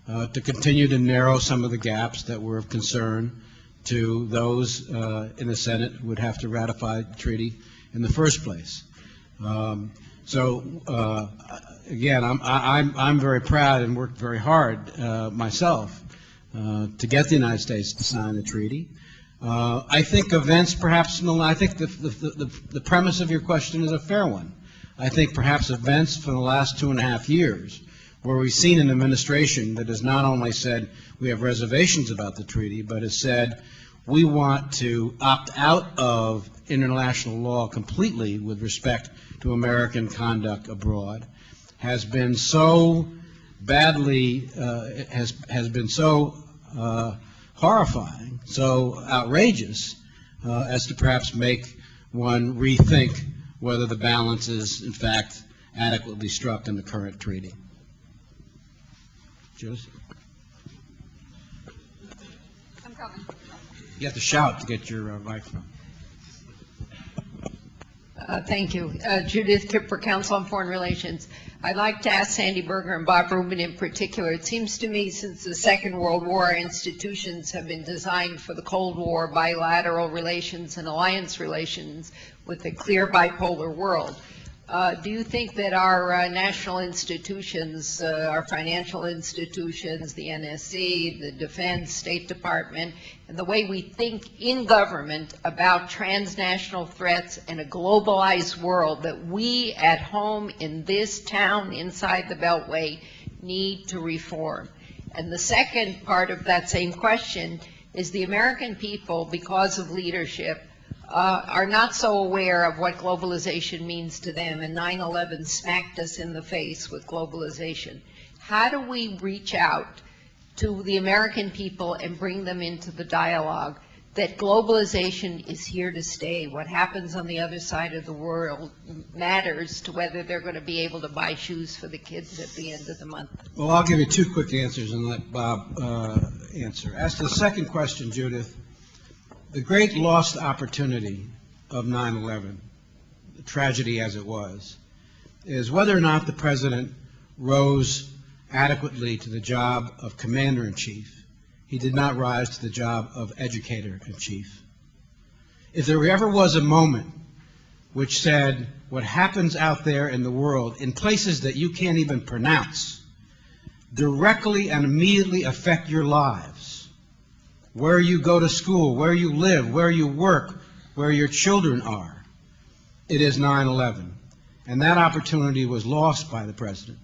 to continue to narrow some of the gaps that were of concern to those in the Senate who would have to ratify the treaty in the first place. Again, I'm very proud and worked very hard myself to get the United States to sign the treaty. I think events perhaps, I think the premise of your question is a fair one. I think perhaps events for the last 2.5 years, where we've seen an administration that has not only said we have reservations about the treaty, but has said we want to opt out of international law completely with respect to American conduct abroad, has been so badly, has been so horrifying, so outrageous, as to perhaps make one rethink whether the balance is, in fact, adequately struck in the current treaty. Joseph? I'm coming. You have to shout to get your microphone. Thank you. Judith Kipper, Council on Foreign Relations. I'd like to ask Sandy Berger and Bob Rubin in particular. It seems to me since the Second World War, our institutions have been designed for the Cold War, bilateral relations and alliance relations with a clear bipolar world. Do you think that our national institutions, our financial institutions, the NSC, the Defense, State Department, and the way we think in government about transnational threats and a globalized world, that we at home in this town inside the Beltway need to reform? And the second part of that same question is the American people, because of leadership, are not so aware of what globalization means to them, and 9/11 smacked us in the face with globalization. How do we reach out to the American people and bring them into the dialogue that globalization is here to stay? What happens on the other side of the world matters to whether they're going to be able to buy shoes for the kids at the end of the month. Well, I'll give you 2 quick answers and let Bob answer. As to the second question, Judith, the great lost opportunity of 9/11, the tragedy as it was, is whether or not the president rose adequately to the job of commander-in-chief. He did not rise to the job of educator-in-chief. If there ever was a moment which said what happens out there in the world, in places that you can't even pronounce, directly and immediately affect your lives, where you go to school, where you live, where you work, where your children are, it is 9/11. And that opportunity was lost by the president,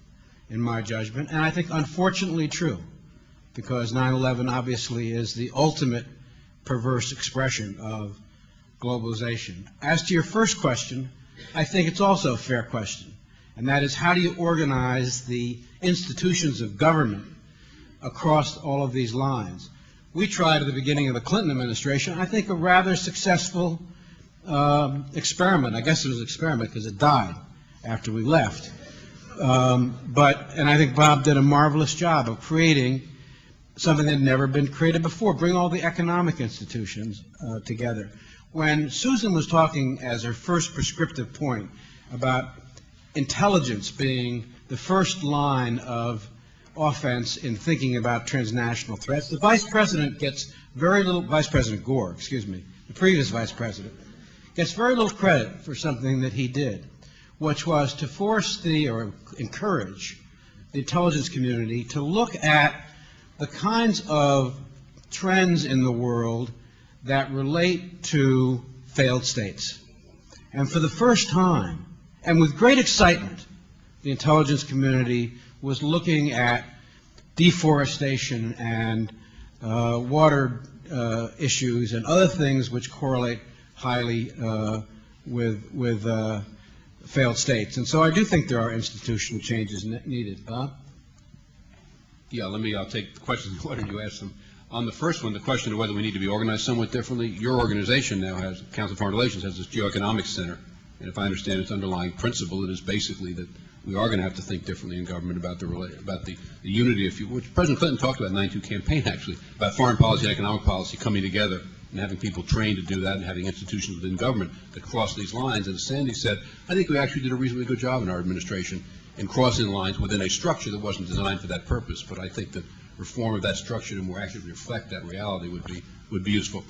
in my judgment, and I think unfortunately true, because 9/11 obviously is the ultimate perverse expression of globalization. As to your first question, I think it's also a fair question, and that is how do you organize the institutions of government across all of these lines? We tried at the beginning of the Clinton administration, I think, a rather successful experiment. I guess it was an experiment because it died after we left. And I think Bob did a marvelous job of creating something that had never been created before, bring all the economic institutions together. When Susan was talking as her first prescriptive point about intelligence being the first line of offense in thinking about transnational threats, the Vice President gets very little, Vice President Gore, excuse me, the previous Vice President, gets very little credit for something that he did, which was to force or encourage the intelligence community to look at the kinds of trends in the world that relate to failed states. And for the first time, and with great excitement, the intelligence community was looking at deforestation and water issues and other things which correlate highly with failed states. And so I do think there are institutional changes needed. Bob? Yeah, I'll take the questions in order you asked them. On the first one, the question of whether we need to be organized somewhat differently, your organization now has, Council of Foreign Relations has this geoeconomics center, and if I understand its underlying principle, it is basically that we are going to have to think differently in government about the unity, which President Clinton talked about in the 92 campaign, actually, about foreign policy and economic policy coming together and having people trained to do that and having institutions within government that cross these lines. And as Sandy said, I think we actually did a reasonably good job in our administration in crossing lines within a structure that wasn't designed for that purpose. But I think that reform of that structure to more accurately reflect that reality would be useful.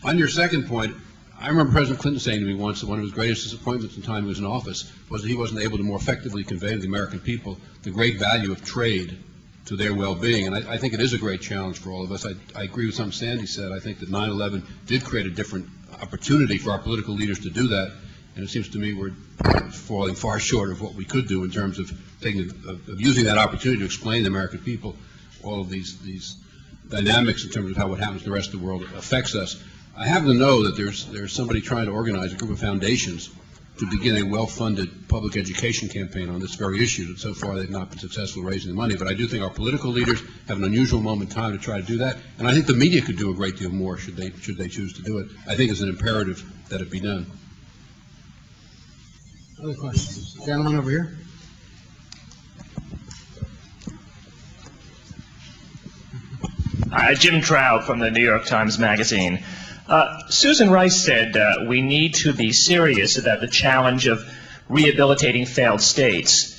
On your second point, I remember President Clinton saying to me once that one of his greatest disappointments in time he was in office was that he wasn't able to more effectively convey to the American people the great value of trade to their well-being. And I think it is a great challenge for all of us. I agree with something Sandy said. I think that 9/11 did create a different opportunity for our political leaders to do that. And it seems to me we're falling far short of what we could do in terms of using that opportunity to explain to the American people all of these dynamics in terms of how what happens in the rest of the world affects us. I happen to know that there's somebody trying to organize a group of foundations to begin a well-funded public education campaign on this very issue. And so far they've not been successful raising the money, but I do think our political leaders have an unusual moment in time to try to do that, and I think the media could do a great deal more should they choose to do it. I think it's an imperative that it be done. Other questions? Gentleman over here. Jim Trout from the New York Times Magazine. Susan Rice said we need to be serious about the challenge of rehabilitating failed states.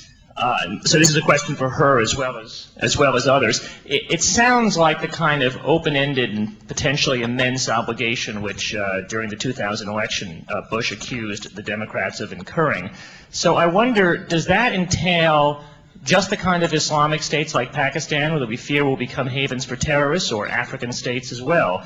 So this is a question for her as well as others. It sounds like the kind of open-ended and potentially immense obligation which during the 2000 election Bush accused the Democrats of incurring. So I wonder, does that entail just the kind of Islamic states like Pakistan that we fear will become havens for terrorists, or African states as well?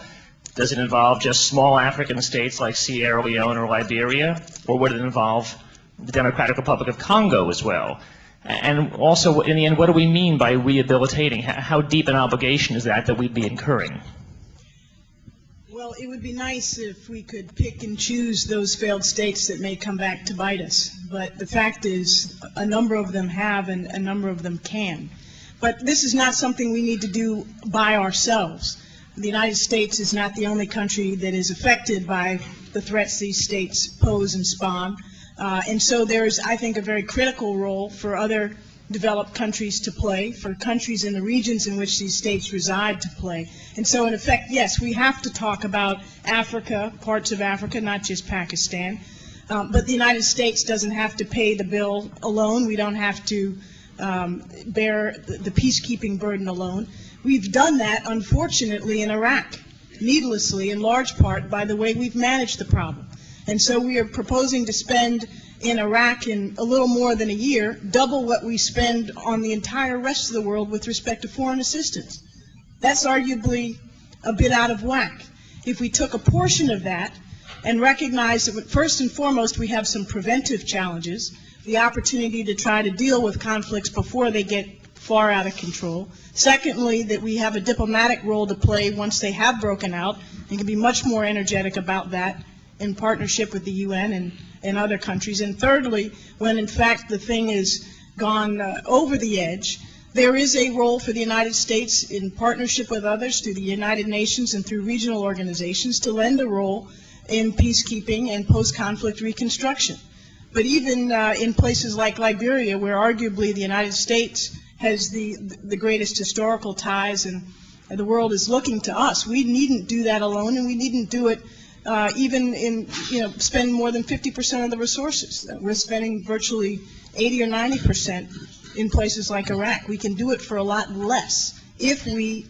Does it involve just small African states like Sierra Leone or Liberia, or would it involve the Democratic Republic of Congo as well? And also, in the end, what do we mean by rehabilitating? How deep an obligation is that we'd be incurring? Well, it would be nice if we could pick and choose those failed states that may come back to bite us. But the fact is, a number of them have and a number of them can. But this is not something we need to do by ourselves. The United States is not the only country that is affected by the threats these states pose and spawn. And so there is, I think, a very critical role for other developed countries to play, for countries in the regions in which these states reside to play. And so, in effect, yes, we have to talk about Africa, parts of Africa, not just Pakistan. But the United States doesn't have to pay the bill alone. We don't have to bear the peacekeeping burden alone. We've done that, unfortunately, in Iraq, needlessly, in large part, by the way we've managed the problem. And so we are proposing to spend in Iraq in a little more than a year, double what we spend on the entire rest of the world with respect to foreign assistance. That's arguably a bit out of whack. If we took a portion of that and recognized that first and foremost we have some preventive challenges, the opportunity to try to deal with conflicts before they get far out of control. Secondly, that we have a diplomatic role to play once they have broken out, and can be much more energetic about that in partnership with the UN and other countries. And thirdly, when in fact the thing is gone over the edge, there is a role for the United States in partnership with others through the United Nations and through regional organizations to lend a role in peacekeeping and post-conflict reconstruction. But even in places like Liberia, where arguably the United States has the greatest historical ties and the world is looking to us, we needn't do that alone, and we needn't do it even in, spend more than 50% of the resources. We're spending virtually 80 or 90% in places like Iraq. We can do it for a lot less if we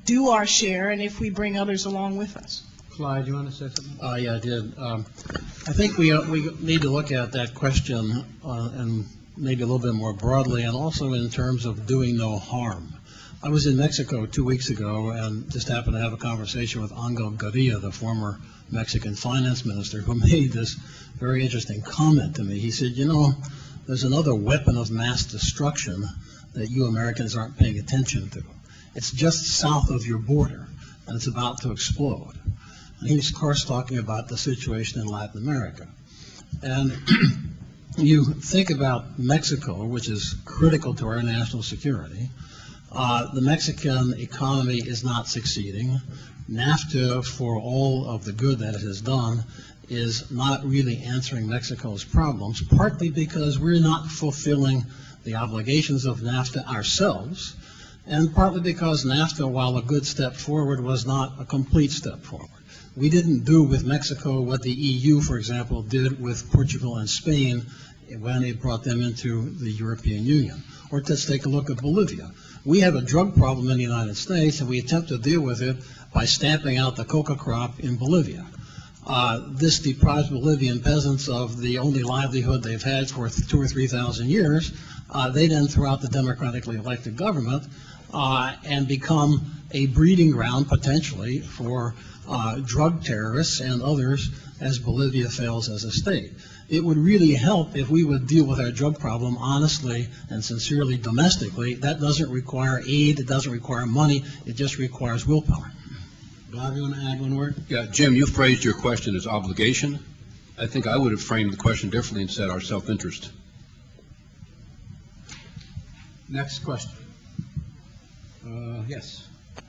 do our share and if we bring others along with us. Clyde, you want to say something? Yeah, I did. I think we need to look at that question and maybe a little bit more broadly, and also in terms of doing no harm. I was in Mexico 2 weeks ago and just happened to have a conversation with Angel Garcia, the former Mexican finance minister, who made this very interesting comment to me. He said, there's another weapon of mass destruction that you Americans aren't paying attention to. It's just south of your border, and it's about to explode. And he was, of course, talking about the situation in Latin America. And you think about Mexico, which is critical to our national security. The Mexican economy is not succeeding. NAFTA, for all of the good that it has done, is not really answering Mexico's problems, partly because we're not fulfilling the obligations of NAFTA ourselves, and partly because NAFTA, while a good step forward, was not a complete step forward. We didn't do with Mexico what the EU, for example, did with Portugal and Spain when it brought them into the European Union. Or let's take a look at Bolivia. We have a drug problem in the United States, and we attempt to deal with it by stamping out the coca crop in Bolivia. This deprives Bolivian peasants of the only livelihood they've had for 2,000 or 3,000 years. They then throw out the democratically elected government and become a breeding ground, potentially, for drug terrorists and others as Bolivia fails as a state. It would really help if we would deal with our drug problem honestly and sincerely domestically. That doesn't require aid, it doesn't require money, it just requires willpower. Bob, you want to add one word? Yeah, Jim, you phrased your question as obligation. I think I would have framed the question differently and said our self-interest. Next question. Yes.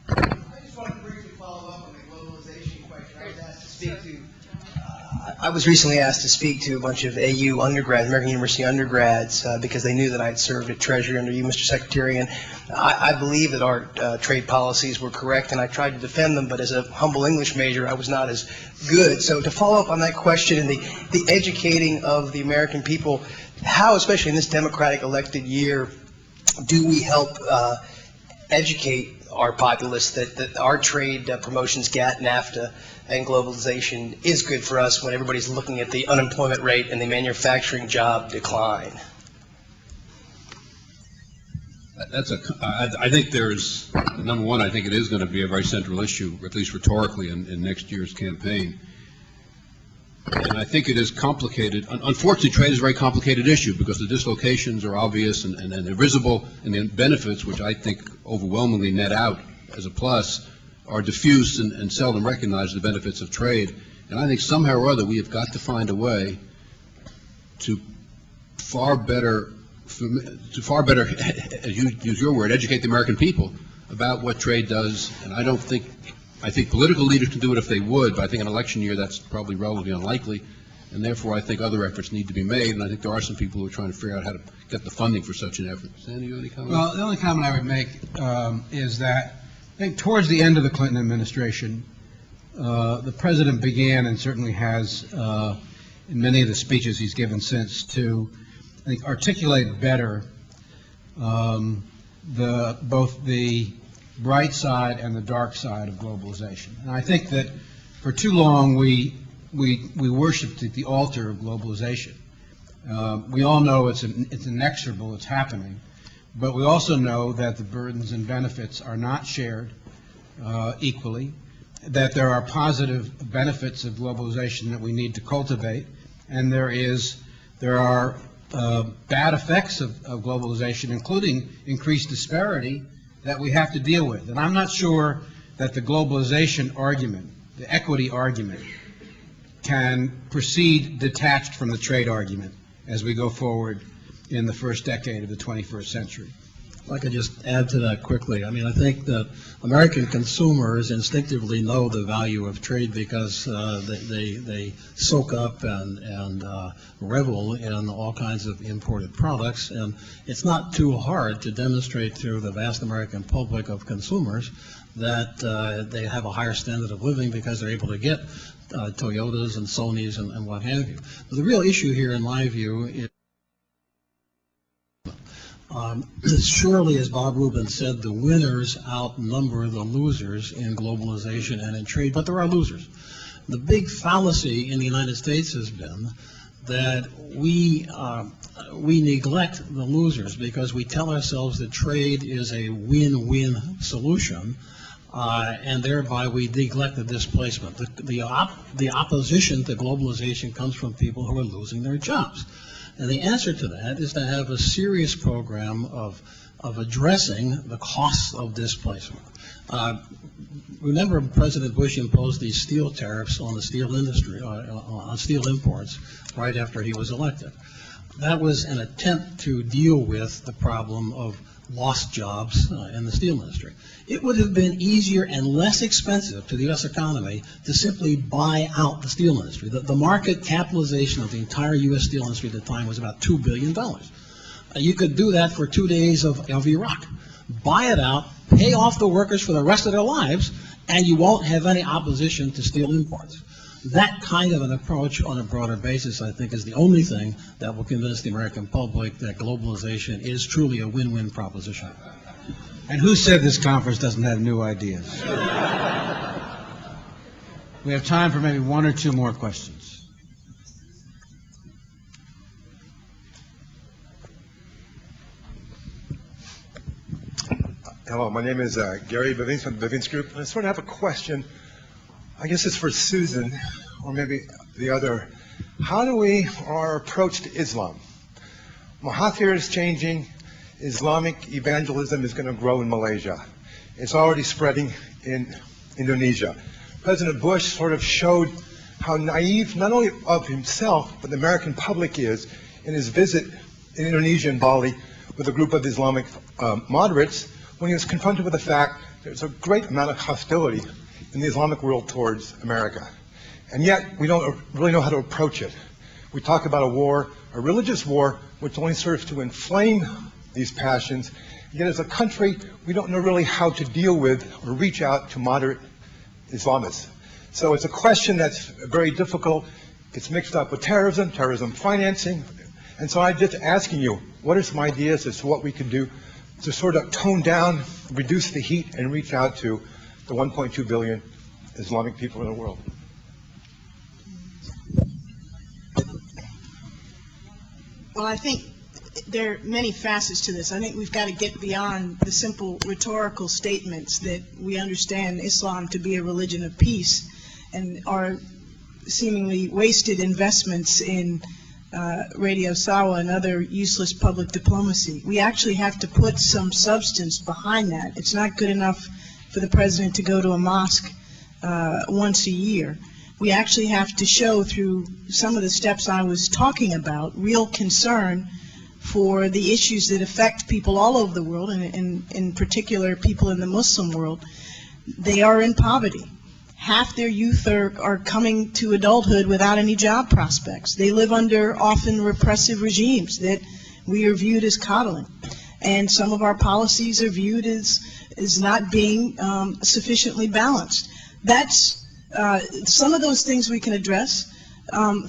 I just want to briefly follow up on the globalization question. I was recently asked to speak to a bunch of AU undergrads, American University undergrads, because they knew that I'd served at Treasury under you, Mr. Secretary, and I believe that our trade policies were correct, and I tried to defend them, but as a humble English major, I was not as good. So to follow up on that question and the educating of the American people, how, especially in this democratic elected year, do we help educate our populace that our trade promotions, GATT, NAFTA, and globalization is good for us when everybody's looking at the unemployment rate and the manufacturing job decline? I think there's, number one, I think it is going to be a very central issue, at least rhetorically, in next year's campaign. And I think it is complicated. Unfortunately, trade is a very complicated issue because the dislocations are obvious and they're visible, and the benefits, which I think overwhelmingly net out as a plus, are diffuse and seldom recognize the benefits of trade. And I think somehow or other we have got to find a way to far better, as you use your word, educate the American people about what trade does. And I think political leaders can do it if they would, but I think in an election year that's probably relatively unlikely. And therefore I think other efforts need to be made, and I think there are some people who are trying to figure out how to get the funding for such an effort. Sandy, you have any comment? Well, the only comment I would make is that I think towards the end of the Clinton administration, the president began, and certainly has in many of the speeches he's given since, to, I think, articulate better both the bright side and the dark side of globalization. And I think that for too long we worshipped at the altar of globalization. We all know it's inexorable, it's happening. But we also know that the burdens and benefits are not shared equally, that there are positive benefits of globalization that we need to cultivate, and there are bad effects of globalization, including increased disparity, that we have to deal with. And I'm not sure that the globalization argument, the equity argument, can proceed detached from the trade argument as we go forward in the first decade of the 21st century. If I could just add to that quickly. I mean, I think that American consumers instinctively know the value of trade because they soak up and revel in all kinds of imported products. And it's not too hard to demonstrate to the vast American public of consumers that they have a higher standard of living because they're able to get Toyotas and Sonys and what have you. But the real issue here, in my view, is surely, as Bob Rubin said, the winners outnumber the losers in globalization and in trade, but there are losers. The big fallacy in the United States has been that we neglect the losers because we tell ourselves that trade is a win-win solution, and thereby we neglect the displacement. The opposition to globalization comes from people who are losing their jobs. And the answer to that is to have a serious program of addressing the costs of displacement. Remember, President Bush imposed these steel tariffs on the steel industry, on steel imports, right after he was elected. That was an attempt to deal with the problem of lost jobs in the steel industry. It would have been easier and less expensive to the U.S. economy to simply buy out the steel industry. The market capitalization of the entire U.S. steel industry at the time was about $2 billion. You could do that for 2 days of Iraq. Buy it out, pay off the workers for the rest of their lives, and you won't have any opposition to steel imports. That kind of an approach on a broader basis, I think, is the only thing that will convince the American public that globalization is truly a win-win proposition. And who said this conference doesn't have new ideas? We have time for maybe one or two more questions. Hello, my name is Gary Bevins from the Bevins Group, and I sort of have a question. I guess it's for Susan, or maybe the other. How do our approach to Islam? Mahathir is changing. Islamic evangelism is going to grow in Malaysia. It's already spreading in Indonesia. President Bush sort of showed how naive, not only of himself, but the American public is in his visit in Indonesia and Bali with a group of Islamic moderates when he was confronted with the fact there's a great amount of hostility in the Islamic world towards America. And yet, we don't really know how to approach it. We talk about a war, a religious war, which only serves to inflame these passions. Yet as a country, we don't know really how to deal with or reach out to moderate Islamists. So it's a question that's very difficult. It's mixed up with terrorism financing. And so I'm just asking you, what are some ideas as to what we can do to sort of tone down, reduce the heat, and reach out to the 1.2 billion Islamic people in the world? Well, I think there are many facets to this. I think we've got to get beyond the simple rhetorical statements that we understand Islam to be a religion of peace and our seemingly wasted investments in Radio Sawa and other useless public diplomacy. We actually have to put some substance behind that. It's not good enough for the president to go to a mosque once a year. We actually have to show through some of the steps I was talking about real concern for the issues that affect people all over the world, and in particular people in the Muslim world. They are in poverty. Half their youth are coming to adulthood without any job prospects. They live under often repressive regimes that we are viewed as coddling. And some of our policies are viewed as not being sufficiently balanced. That's some of those things we can address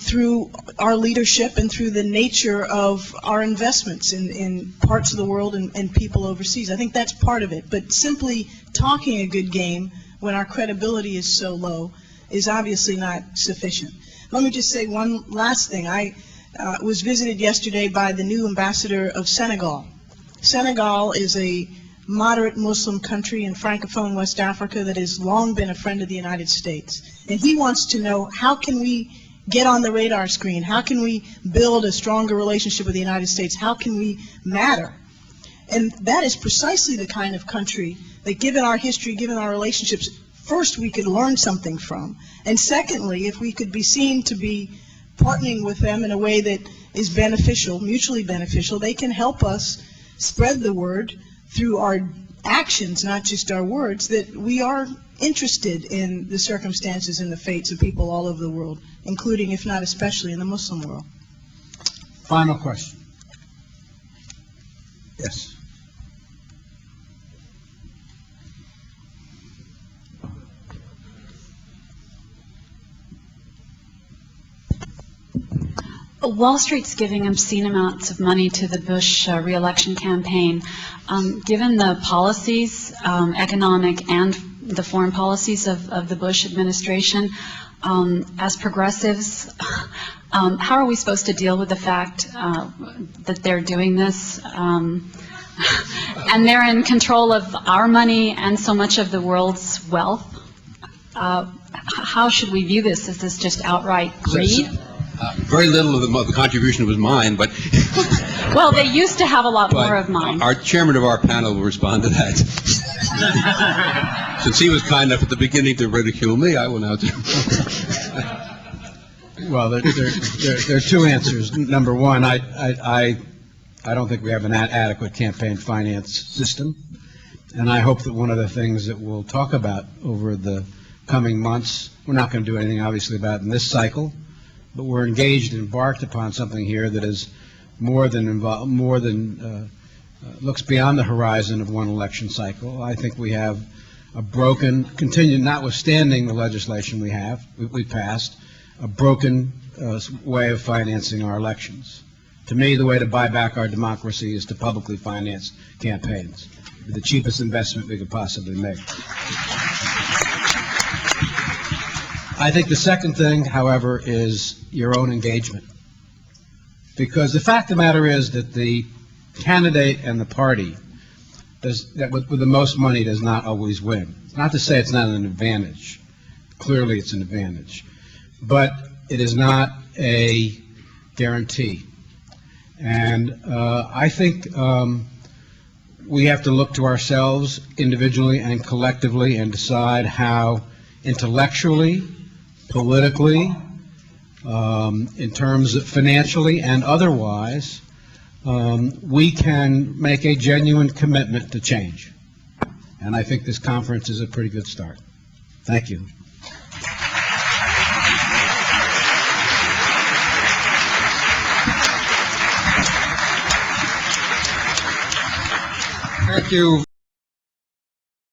through our leadership and through the nature of our investments in parts of the world and people overseas. I think that's part of it. But simply talking a good game when our credibility is so low is obviously not sufficient. Let me just say one last thing. I was visited yesterday by the new ambassador of Senegal. Senegal is a moderate Muslim country in Francophone West Africa that has long been a friend of the United States. And he wants to know, how can we get on the radar screen? How can we build a stronger relationship with the United States? How can we matter? And that is precisely the kind of country that, given our history, given our relationships, first, we could learn something from. And secondly, if we could be seen to be partnering with them in a way that is beneficial, mutually beneficial, they can help us spread the word through our actions, not just our words, that we are interested in the circumstances and the fates of people all over the world, including, if not especially, in the Muslim world. Final question. Yes. Wall Street's giving obscene amounts of money to the Bush re-election campaign. Given the policies, economic and the foreign policies of the Bush administration, as progressives, how are we supposed to deal with the fact that they're doing this? And they're in control of our money and so much of the world's wealth. How should we view this? Is this just outright greed? Very little of the contribution was mine, but Well, they used to have a lot more of mine. our chairman of our panel will respond to that. Since he was kind enough at the beginning to ridicule me, I will now do. Well, there are two answers. Number one, I don't think we have an adequate campaign finance system, and I hope that one of the things that we'll talk about over the coming months, we're not going to do anything obviously about in this cycle, but we're engaged and embarked upon something here that is looks beyond the horizon of one election cycle. I think we have a broken, notwithstanding the legislation we passed, a broken way of financing our elections. To me, the way to buy back our democracy is to publicly finance campaigns. The cheapest investment we could possibly make. I think the second thing, however, is your own engagement. Because the fact of the matter is that the candidate and the party with the most money does not always win. Not to say it's not an advantage. Clearly it's an advantage. But it is not a guarantee. And I think we have to look to ourselves individually and collectively and decide how intellectually, politically, in terms of financially and otherwise, we can make a genuine commitment to change. And I think this conference is a pretty good start. Thank you. Thank you.